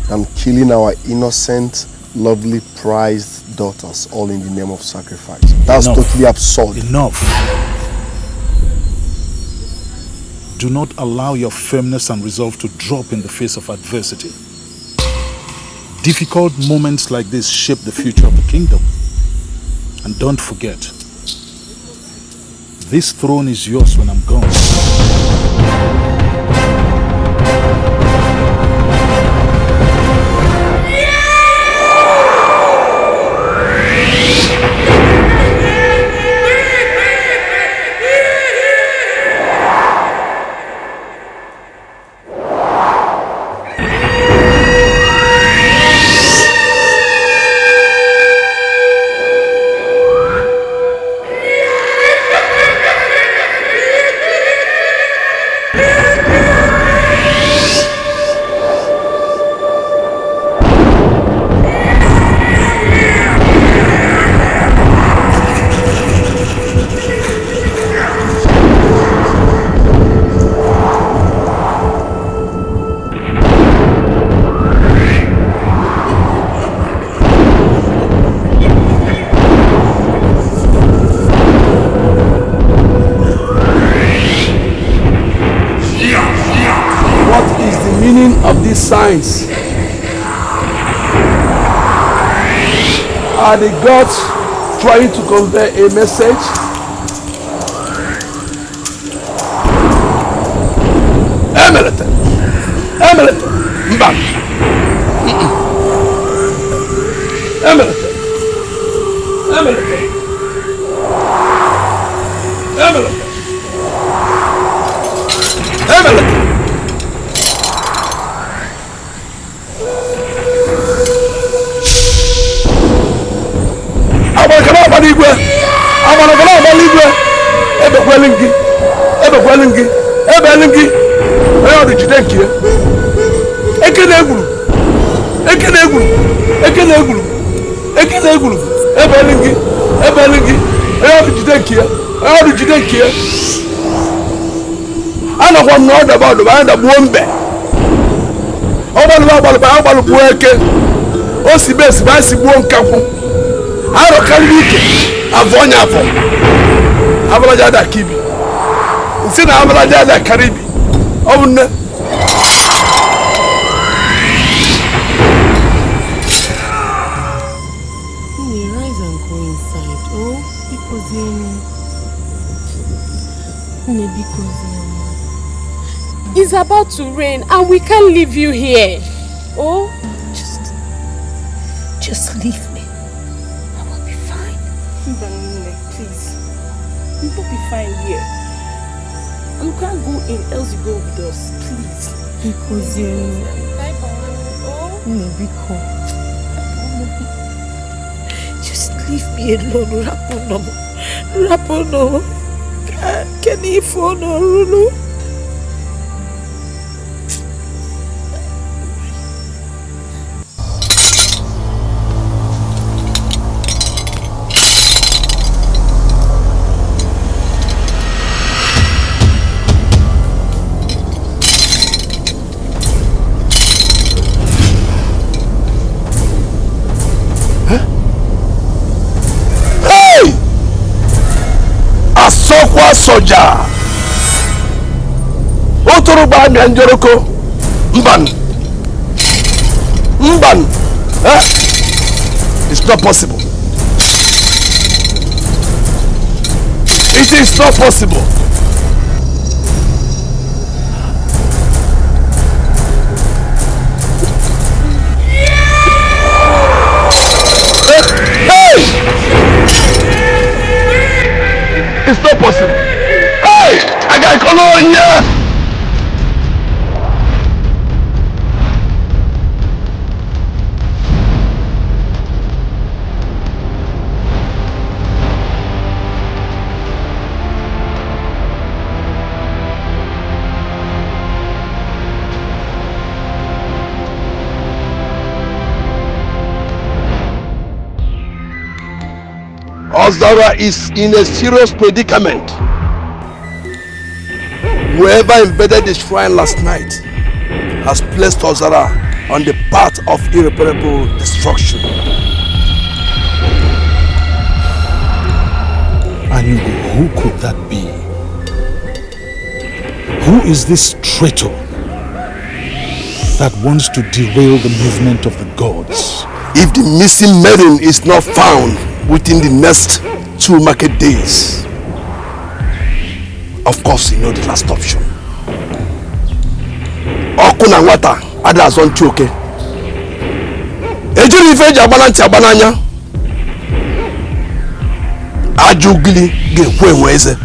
Than killing our innocent, lovely, prized daughters all in the name of sacrifice. That's totally absurd. Enough. Do not allow your firmness and resolve to drop in the face of adversity. Difficult moments like this shape the future of the kingdom. And don't forget, this throne is yours when I'm gone. Signs. Are the gods trying to convey a message? Emelete! Emelete! Mbak! Emelete! Emelete! Emelete! Emelete! Abalajada kibi. Sina abalajada karibi. Obunne. We rise and go inside. Oh, because it's about to rain and we can't leave you here. Oh, just leave me. I will be fine. Please. You will be fine here. And you can't go in, else you go with us. Please. Because just leave me alone, Rapono. Can you phone Rulu? Soja Otoro ba mi anjoroko Mban It's not possible. It is not possible. It's not possible. Hey! I got cologne! Ozara is in a serious predicament. Whoever invaded the shrine last night has placed Ozara on the path of irreparable destruction. And who could that be? Who is this traitor that wants to derail the movement of the gods? If the missing maiden is not found within the next 2 market days, of course you know the last option. Okuna wata ada azonti oke. Ejiri ife eji agbananti agbananya. Ajugili ga-ekwe enwe eze.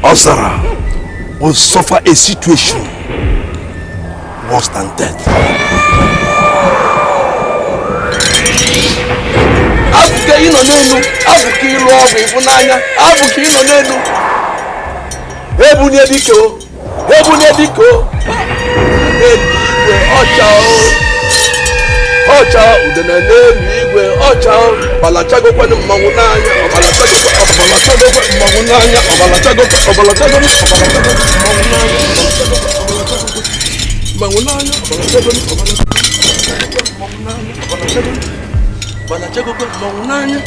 Ozara will suffer a situation worse than death. Abuke ino nenu, abuke ilu ogu ifunanya, abuke ino nenu. Ebunye diko, ebunye diko. Eligwe ocha o, ocha udene n'eligwe ocha o. Balachago kwene mmangunanya, balachago kwene mmangunanya, balachago mmangunanya,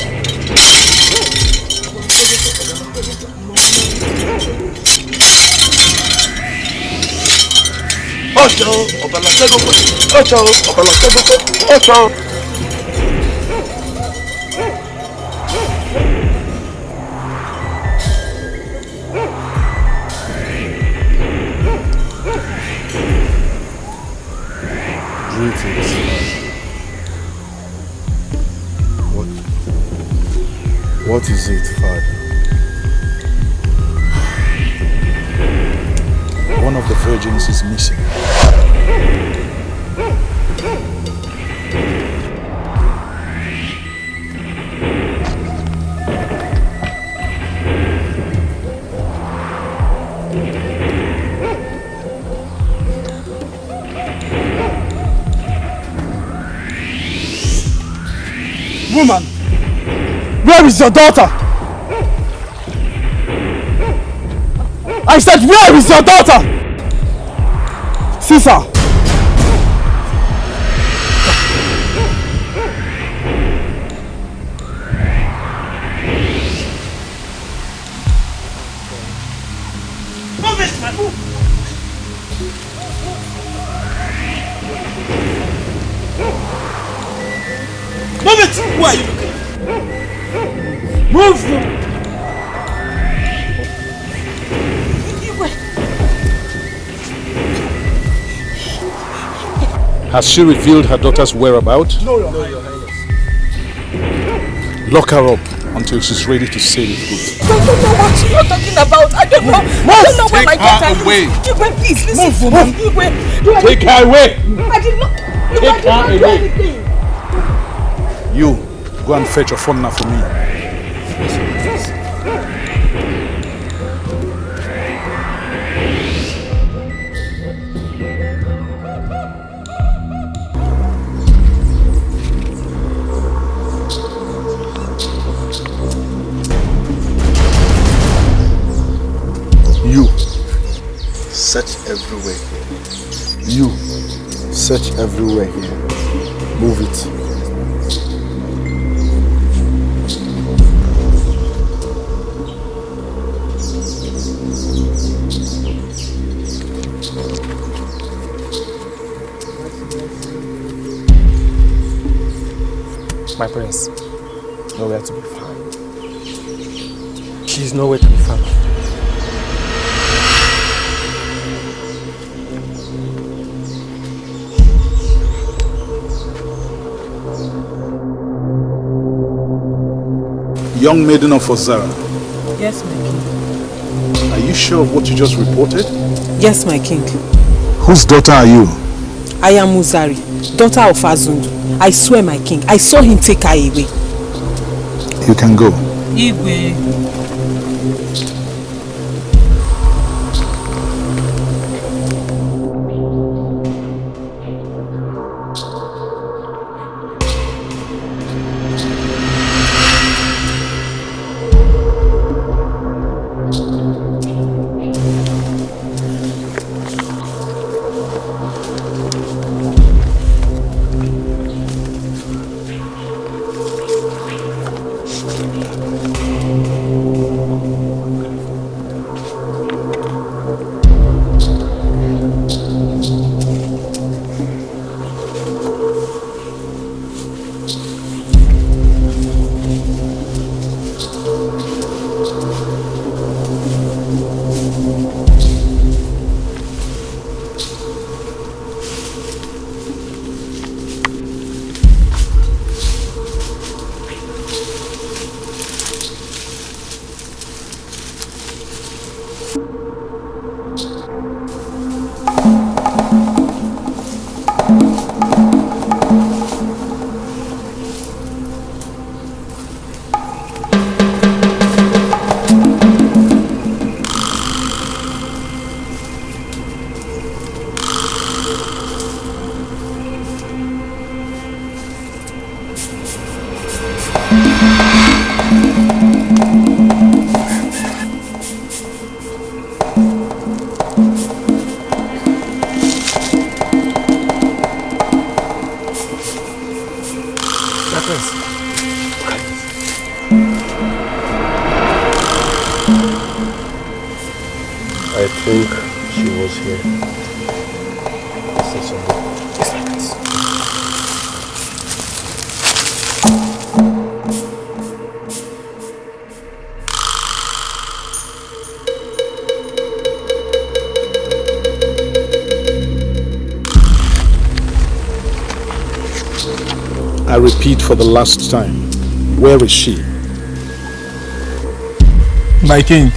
What is it, Father? One of the virgins is missing. Woman, where is your daughter? I said, where is your daughter? Caesar. Move it, man. Move. Move it! Where are you looking? Move! Has she revealed her daughter's whereabouts? No, Your Highness. Lock her up until she's ready to say the truth. I don't know what you're talking about. I don't know. I don't know where my daughter is. Igwe, please listen to me. Igwe, take her away. I did not. Take her away. You go and fetch your phone now for me. You search everywhere here. You search everywhere here. Move it. My prince, nowhere to be found. She is nowhere to be found. Young maiden of Ozara, Yes, my king. are you sure of what you just reported? Yes, my king. Whose daughter are you? I am Uzari, daughter of Azundu. I swear, my king, I saw him take her away. You can go. Igwe. I think she was here. Is there something? Just like this. I repeat for the last time, where is she? My king,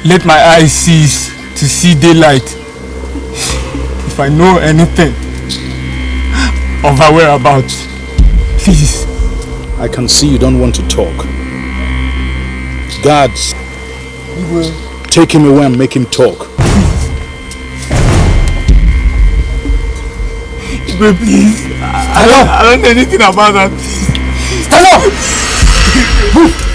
let my eyes cease to see daylight. If I know anything of her whereabouts, please. I can see you don't want to talk. Guards, take him away and make him talk. Igwe, please. I don't know anything about that. Stand up! Move!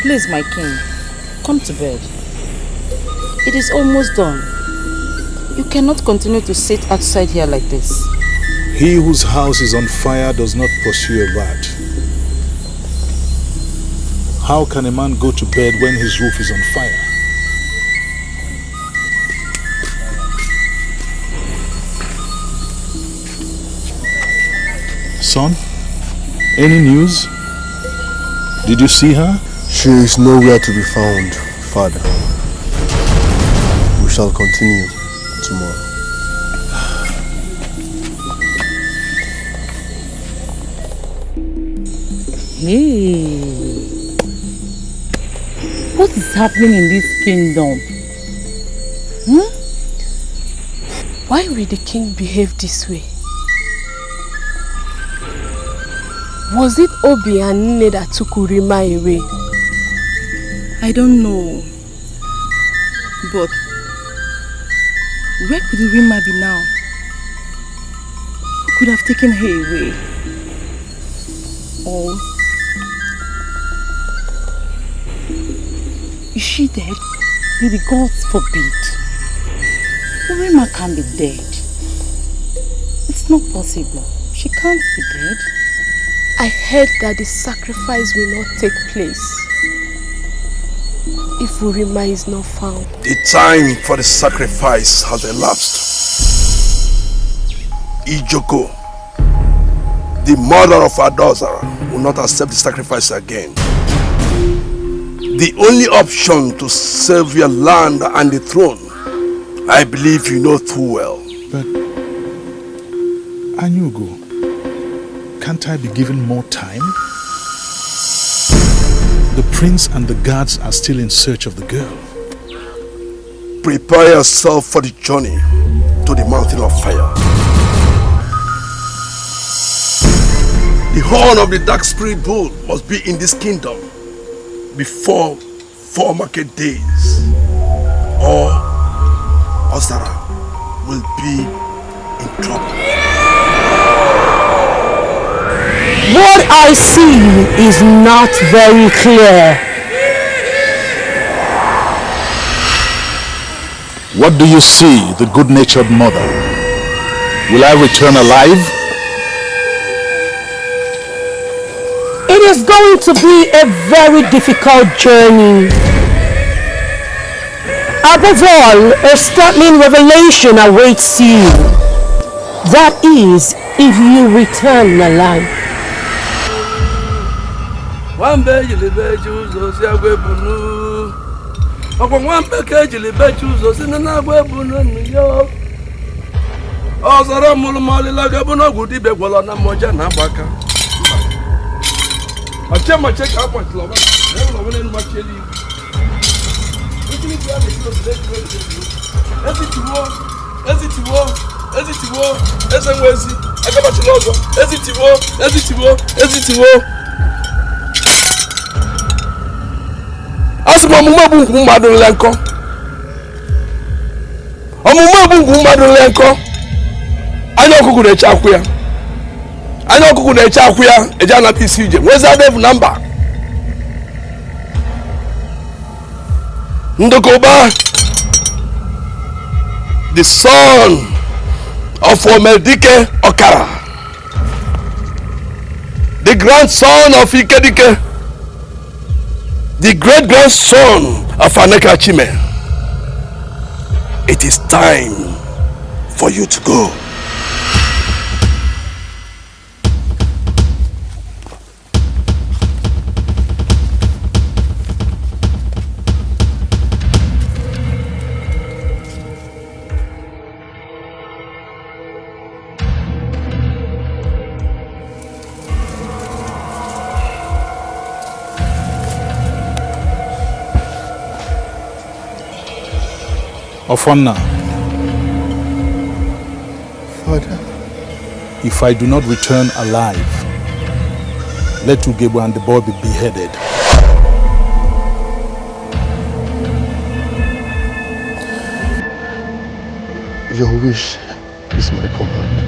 Please, my king, come to bed. It is almost done. You cannot continue to sit outside here like this. He whose house is on fire does not pursue a rat. How can a man go to bed when his roof is on fire? Son, any news? Did you see her? She is nowhere to be found, Father. We shall continue tomorrow. Hey, what is happening in this kingdom? Why will the king behave this way? Was it Obi and Nne that took Urima away? I don't know. But where could Urima be now? Who could have taken her away? Or is she dead? Maybe God forbid. Urima can't be dead. It's not possible. She can't be dead. I heard that the sacrifice will not take place if Urima is not found. The time for the sacrifice has elapsed. Ijoko, the mother of Adozara, will not accept the sacrifice again. The only option to save your land and the throne, I believe you know too well. But, Anyugo, Can't I be given more time? The prince and the guards are still in search of the girl. Prepare yourself for the journey to the mountain of fire. The horn of the dark spirit bull must be in this kingdom before 4 market days, or Ozara will be in trouble. What I see is not very clear. What do you see, the good-natured mother? Will I return alive? It is going to be a very difficult journey. Above all, a startling revelation awaits you. That is, if you return alive. Wambe jilibe chuzo si agwebunu. Okwa wambe ke jilibe chuzo si nana agwebunu niyo. Ozara mulumali laga buna gudi begwala na moja na baka. Achema check up on Clover. Never know when much you leave. Looking at the other Asuma mumabu mmadụ lenko. Omumabu mmadụ lenko. Anya okuku na-eche akwụ ya. Anya okuku na-eche akwụ ya, eje anata isi ije. Where's that number? Ndokoba, the son of Omedike Okara, the grandson of Ikedike, the great-grandson of Aneka Chime. It is time for you to go. Ofonna, Father, if I do not return alive, let Ugezu and the boy be beheaded. Your wish is my command.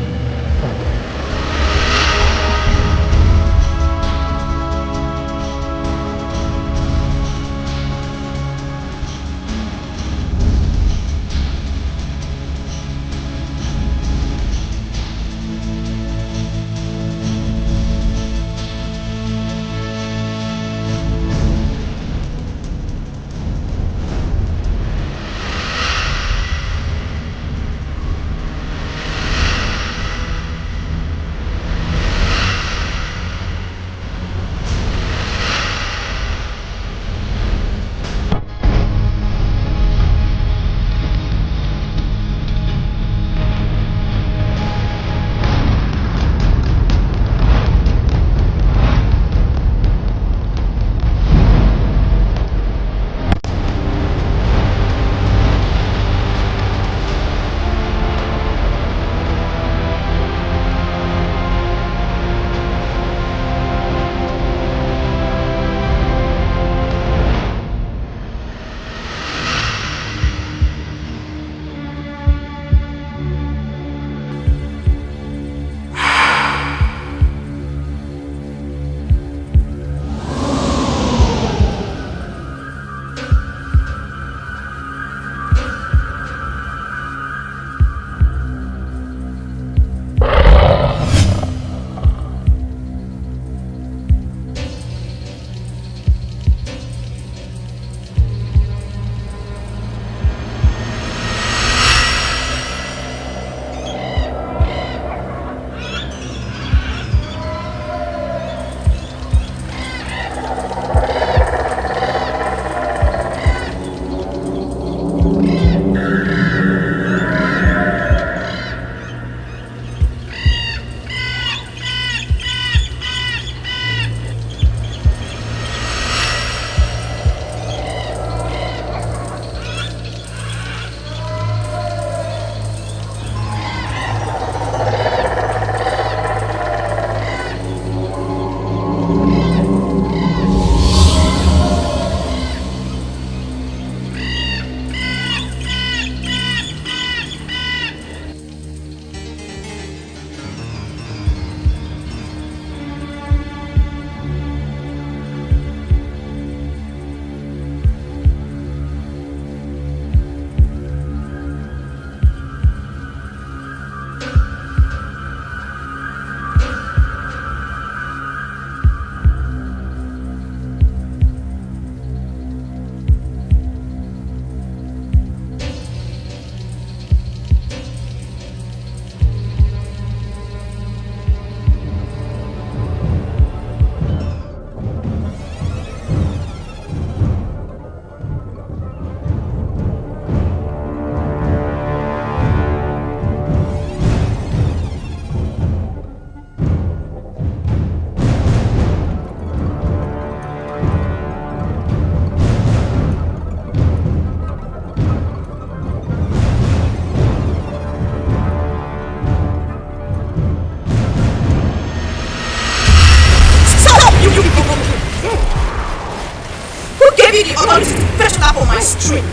gave you the authority to fetch water for my stream.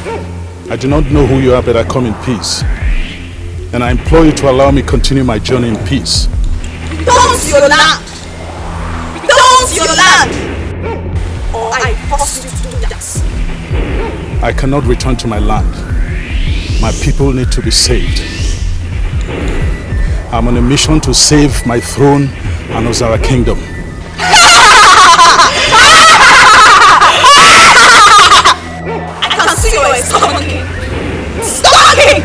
I do not know who you are, but I come in peace. And I implore you to allow me continue my journey in peace. Return to your land! Return to your land! Or I force you to do that. I cannot return to my land. My people need to be saved. I'm on a mission to save my throne and Ozara kingdom. I can see you are a stubborn king. Stubborn king!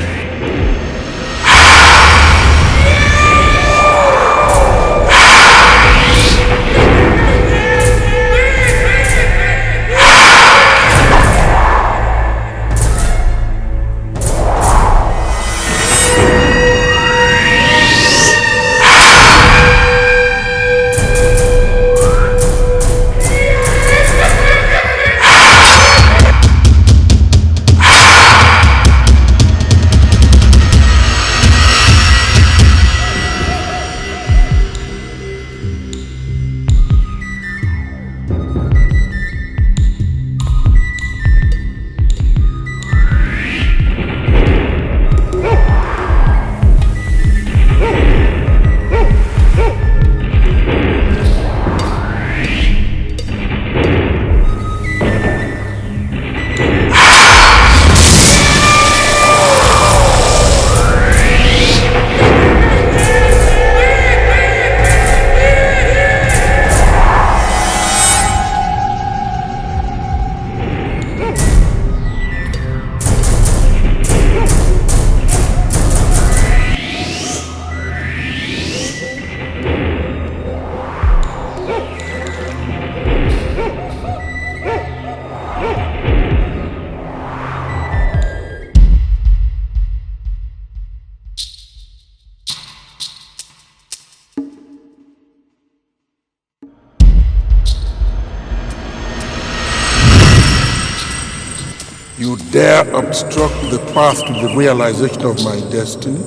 You dare obstruct the path to the realization of my destiny?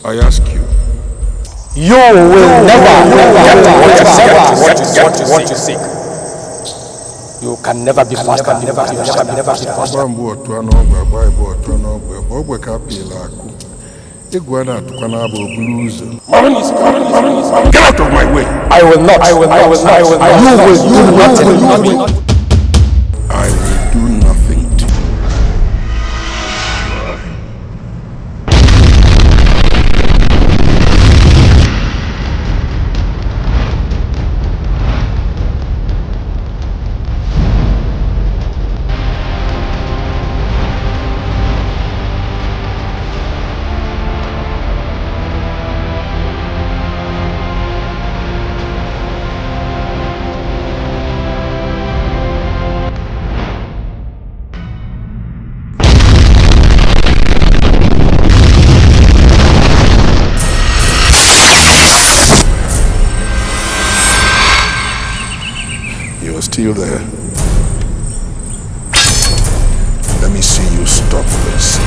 I ask you. You will never get what you seek. You can never be faster, never be faster. Get out of my way! I will not. You will do nothing. I will do nothing. Still there. Let me see you stop this.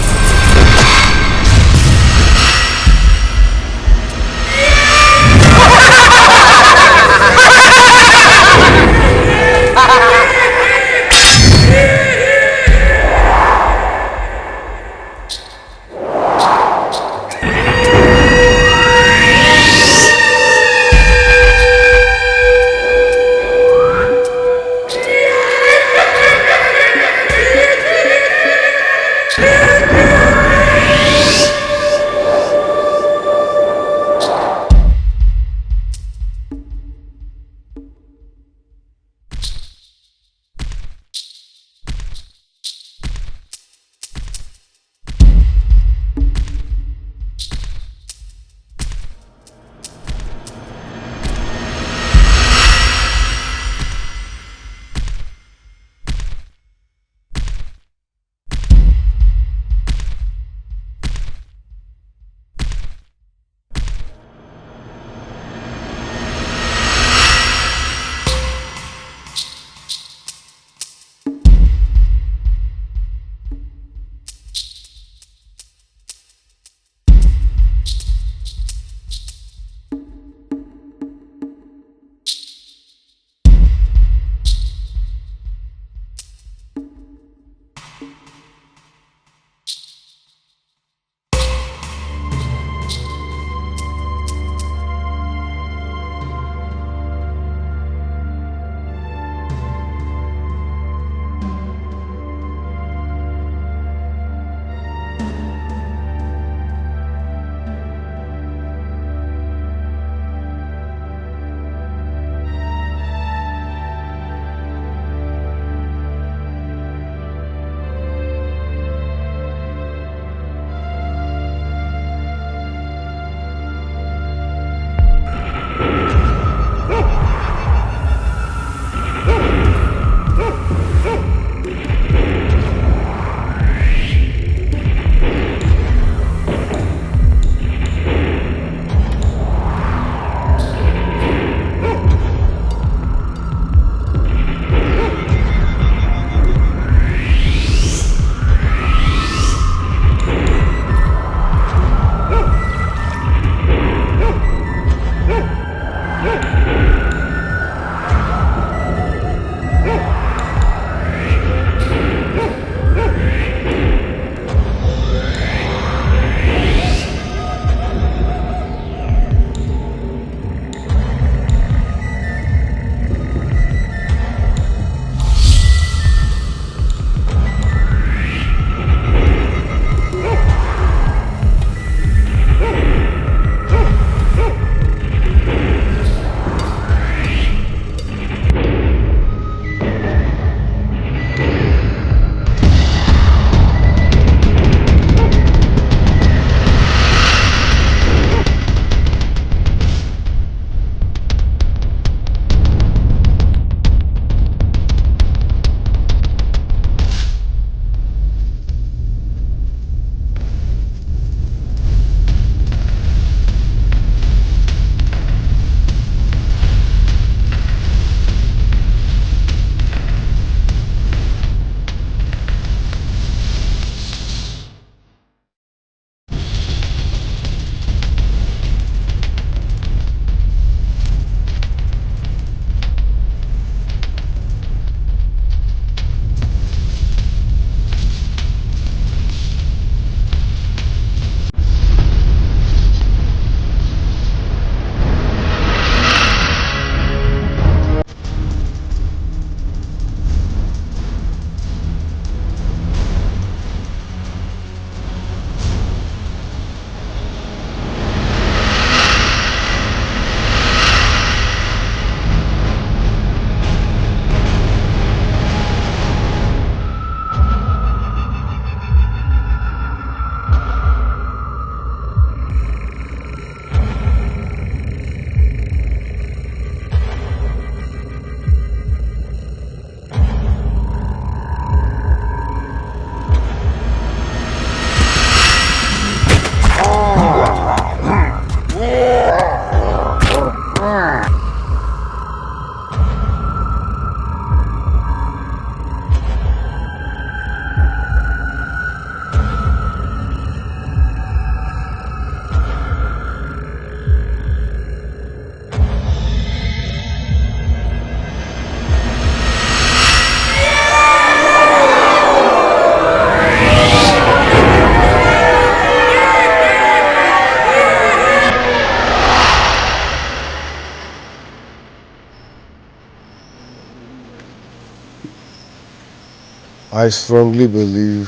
I strongly believe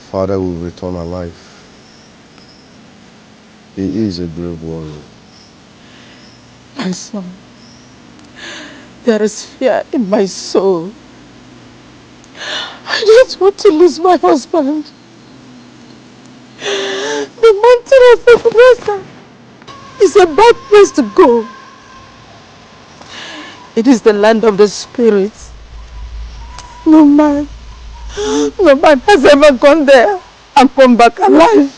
Father will return alive. He is a brave warrior. My son, there is fear in my soul. I don't want to lose my husband. The mountain of Ebenezer is a bad place to go. It is the land of the spirits. No man has ever gone there and come back alive.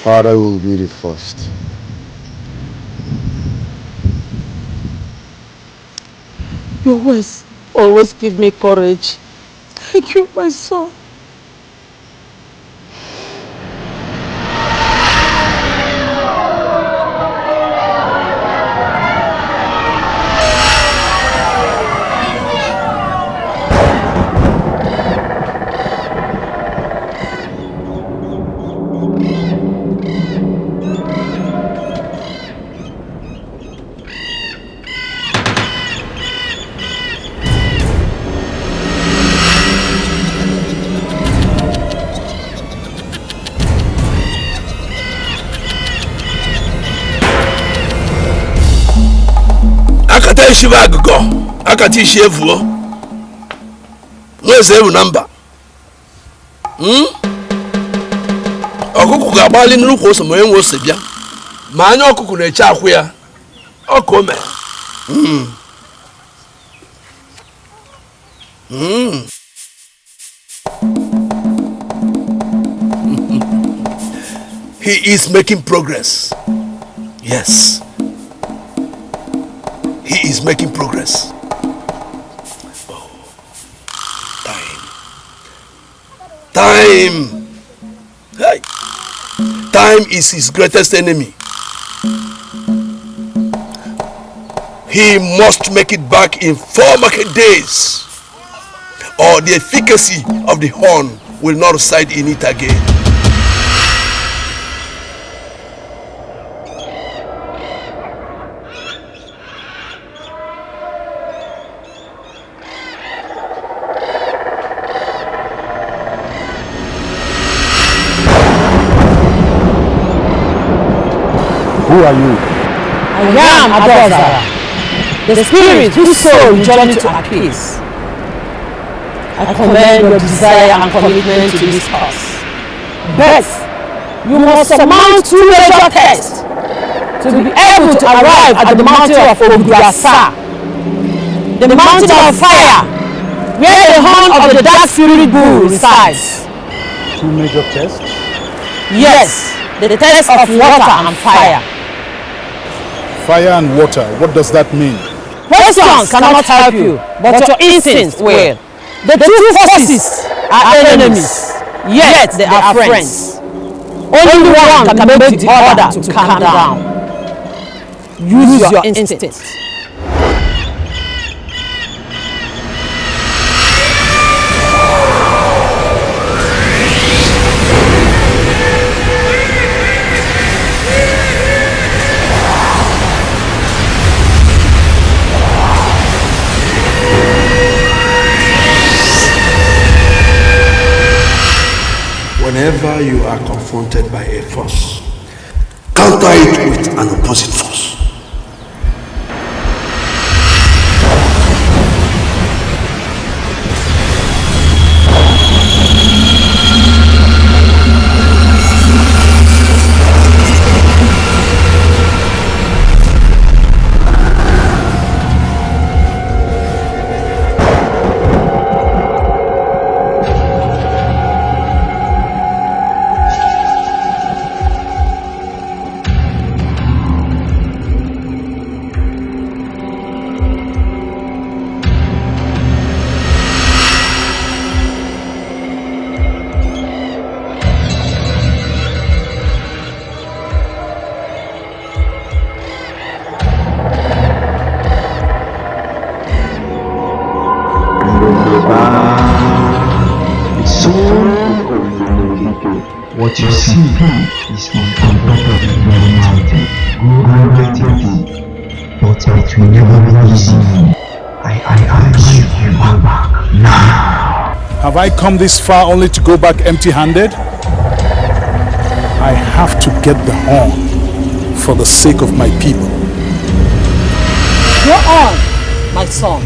Father will be the first. Your words always give me courage. Thank you, my son. Shiva go akati shevuo nweze ewu namba okuku ga-agbali nnukwu ose ma enwe ose bịa ma anya ọkụkụ na-eche akwụ ya ọkụ ome He is making progress. Yes. He is making progress. Oh, time. Hey. Time is his greatest enemy. he must make it back in 4 market days, or the efficacy of the horn will not reside in it again. Who are you? I am Adozara, the spirit whose soul you journey to appease. I commend your desire and commitment to this cause. But you must surmount 2 major tests to be able to arrive at the mountain of Ugezu, the mountain of fire, where the horn of the dark spirit bull resides. 2 major tests? Yes, the test of water and fire. Fire and water, what does that mean? Questions cannot help you, but your instincts will. The 2 forces are enemies, yet they are friends. Only one can make the other to calm down. Use your instincts. Whenever you are confronted by a force, counter it with an opposite force. What you see is on top of the very mountain. Go and get it. But it will never be easy. I give you back now. Have I come this far only to go back empty-handed? I have to get the horn for the sake of my people. Go on, my son.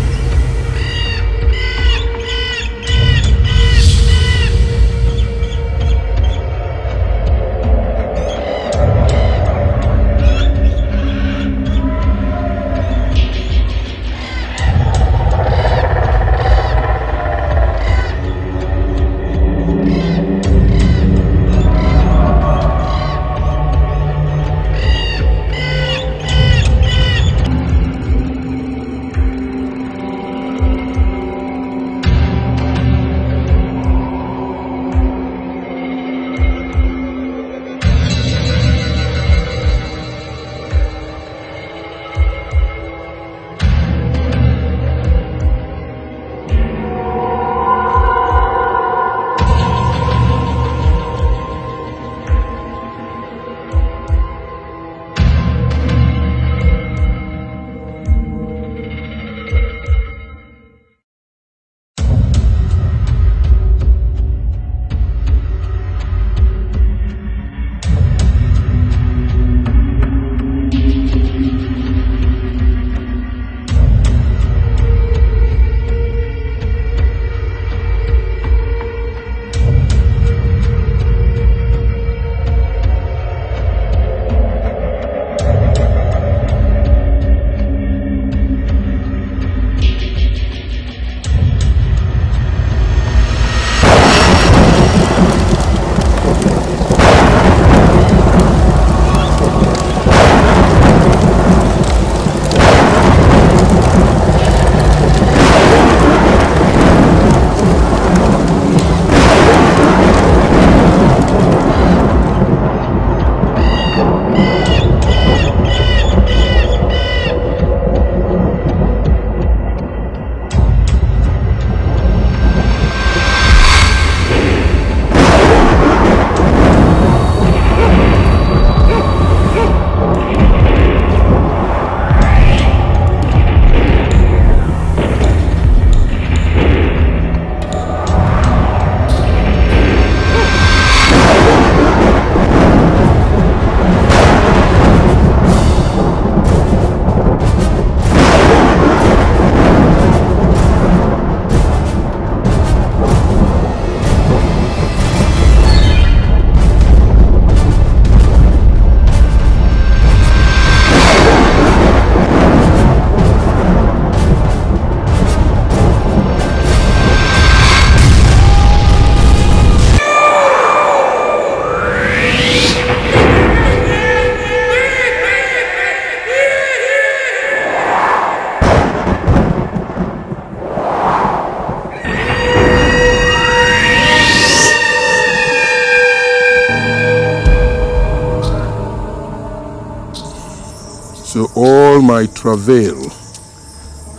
So all my travail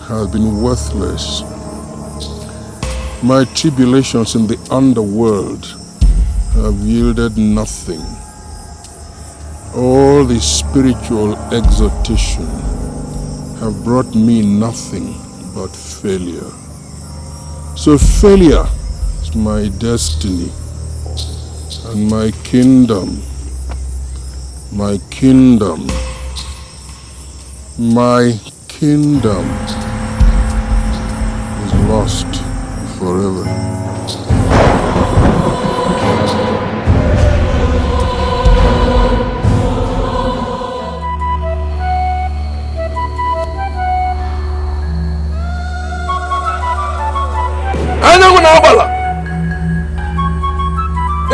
has been worthless. My tribulations in the underworld have yielded nothing. All the spiritual exhortation have brought me nothing but failure. So failure is my destiny and my kingdom. My kingdom is lost forever. Anyanwụ na-agbala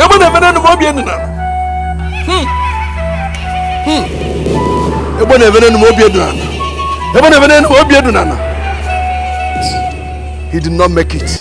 ebe na-emere nụ obi enu na ebe na-emere nụ obi enu na ebe na-emere nụ obi enu na he did not make it.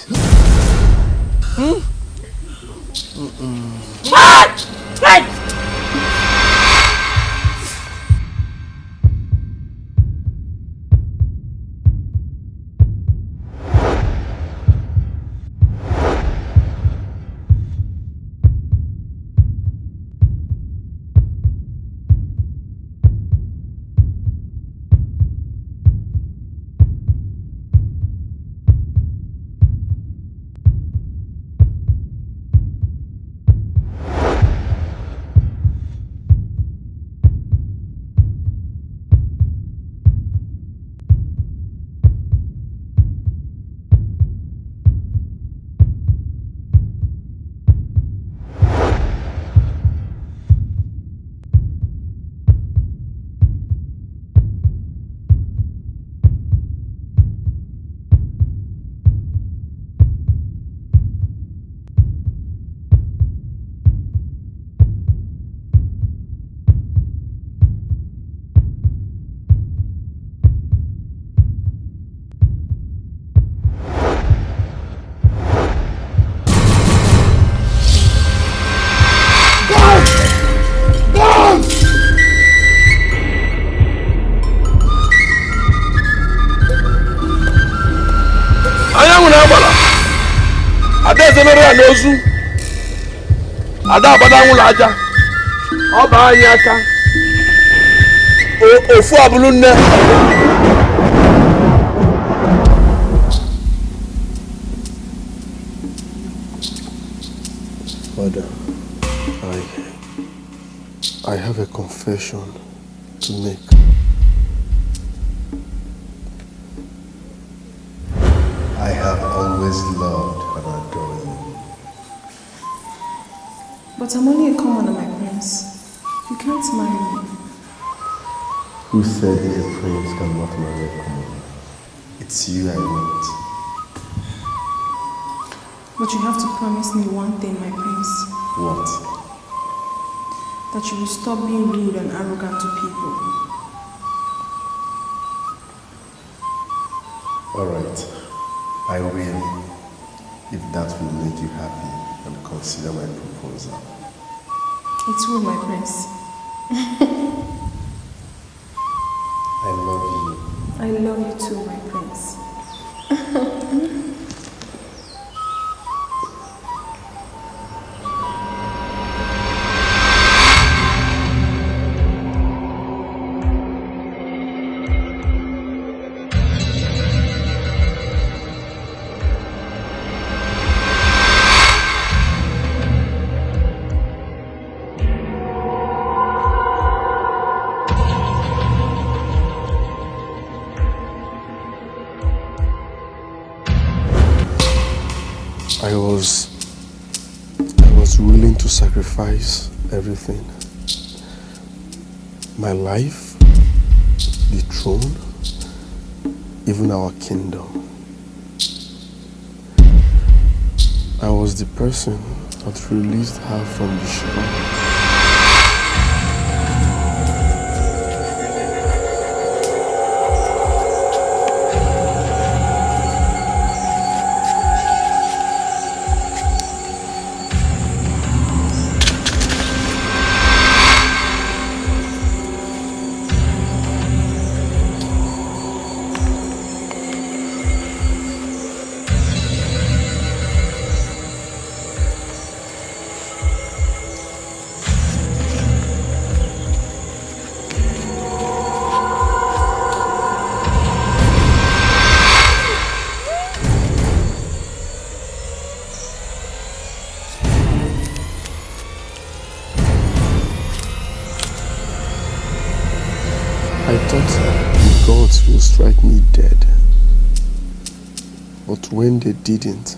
N'ozu ada abada nwụrụ aja ọ ba anyị aka ofu abụrụ nne. Father, I have a confession to make. I have always loved and adored you. But I'm only a commoner, my prince. You can't marry me. Who said a prince cannot marry a commoner? It's you I want. But you have to promise me one thing, my prince. What? That you will stop being rude and arrogant to people. Alright, I will, if that will make you happy and consider my proposal. It will, my prince. I love you. I love you too, my prince. I was willing to sacrifice everything. My life, the throne, even our kingdom. I was the person that released her from the shore. I thought the gods would strike me dead. But when they didn't,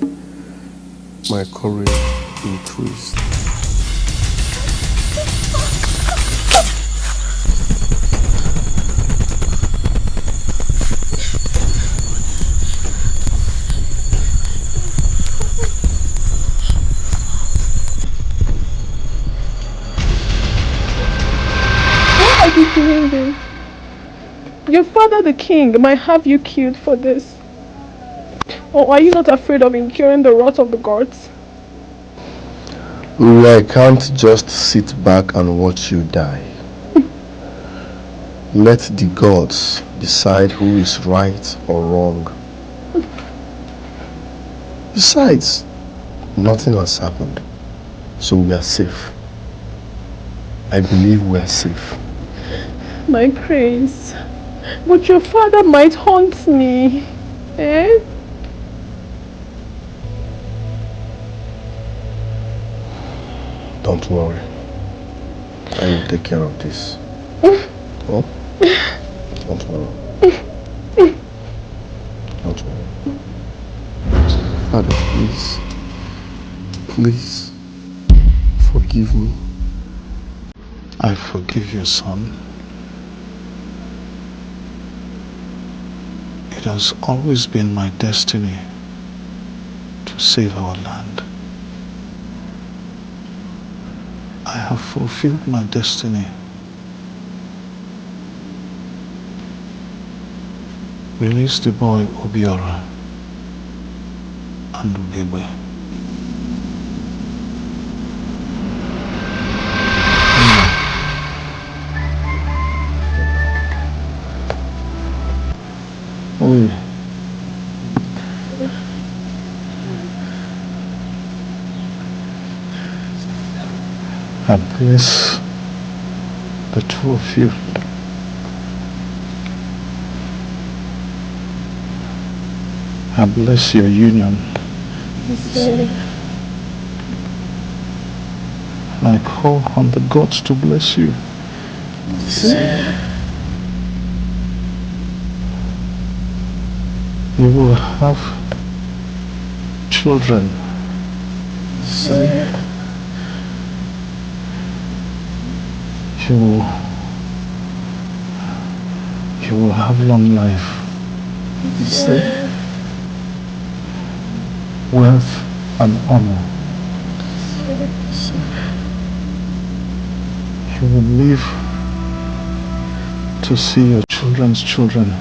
my courage increased. Why are you doing this? Your father, the king, might have you killed for this. Or are you not afraid of incurring the wrath of the gods? I can't just sit back and watch you die. Let the gods decide who is right or wrong. Besides, nothing has happened, so we are safe. I believe we are safe. My praise. But your father might haunt me. Eh? Don't worry. I will take care of this. Oh? Don't worry. Don't worry. Father, please. Please. Forgive me. I forgive you, son. It has always been my destiny to save our land. I have fulfilled my destiny. Release the boy Obiora and Ugebe. Oh, yeah. I bless the two of you. I bless your union. And I call on the gods to bless you. You will have children. You will have long life. Wealth and honor. You will live to see your children's children.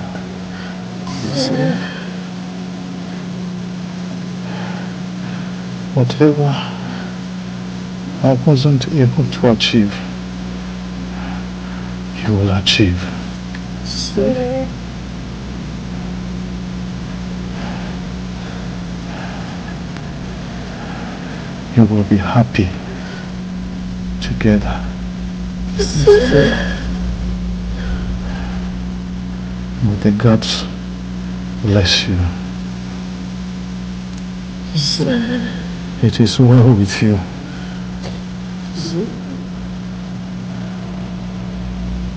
Whatever I wasn't able to achieve, you will achieve. You will be happy together. May the gods bless you. It is well with you.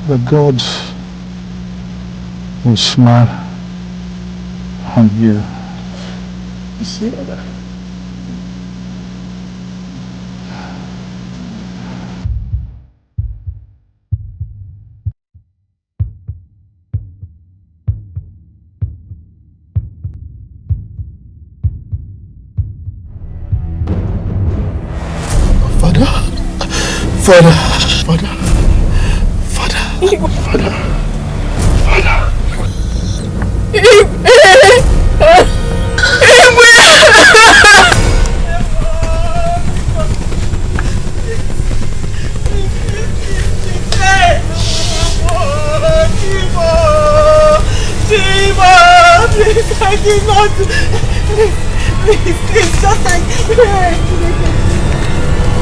The gods will smile on you. Father. Please, just like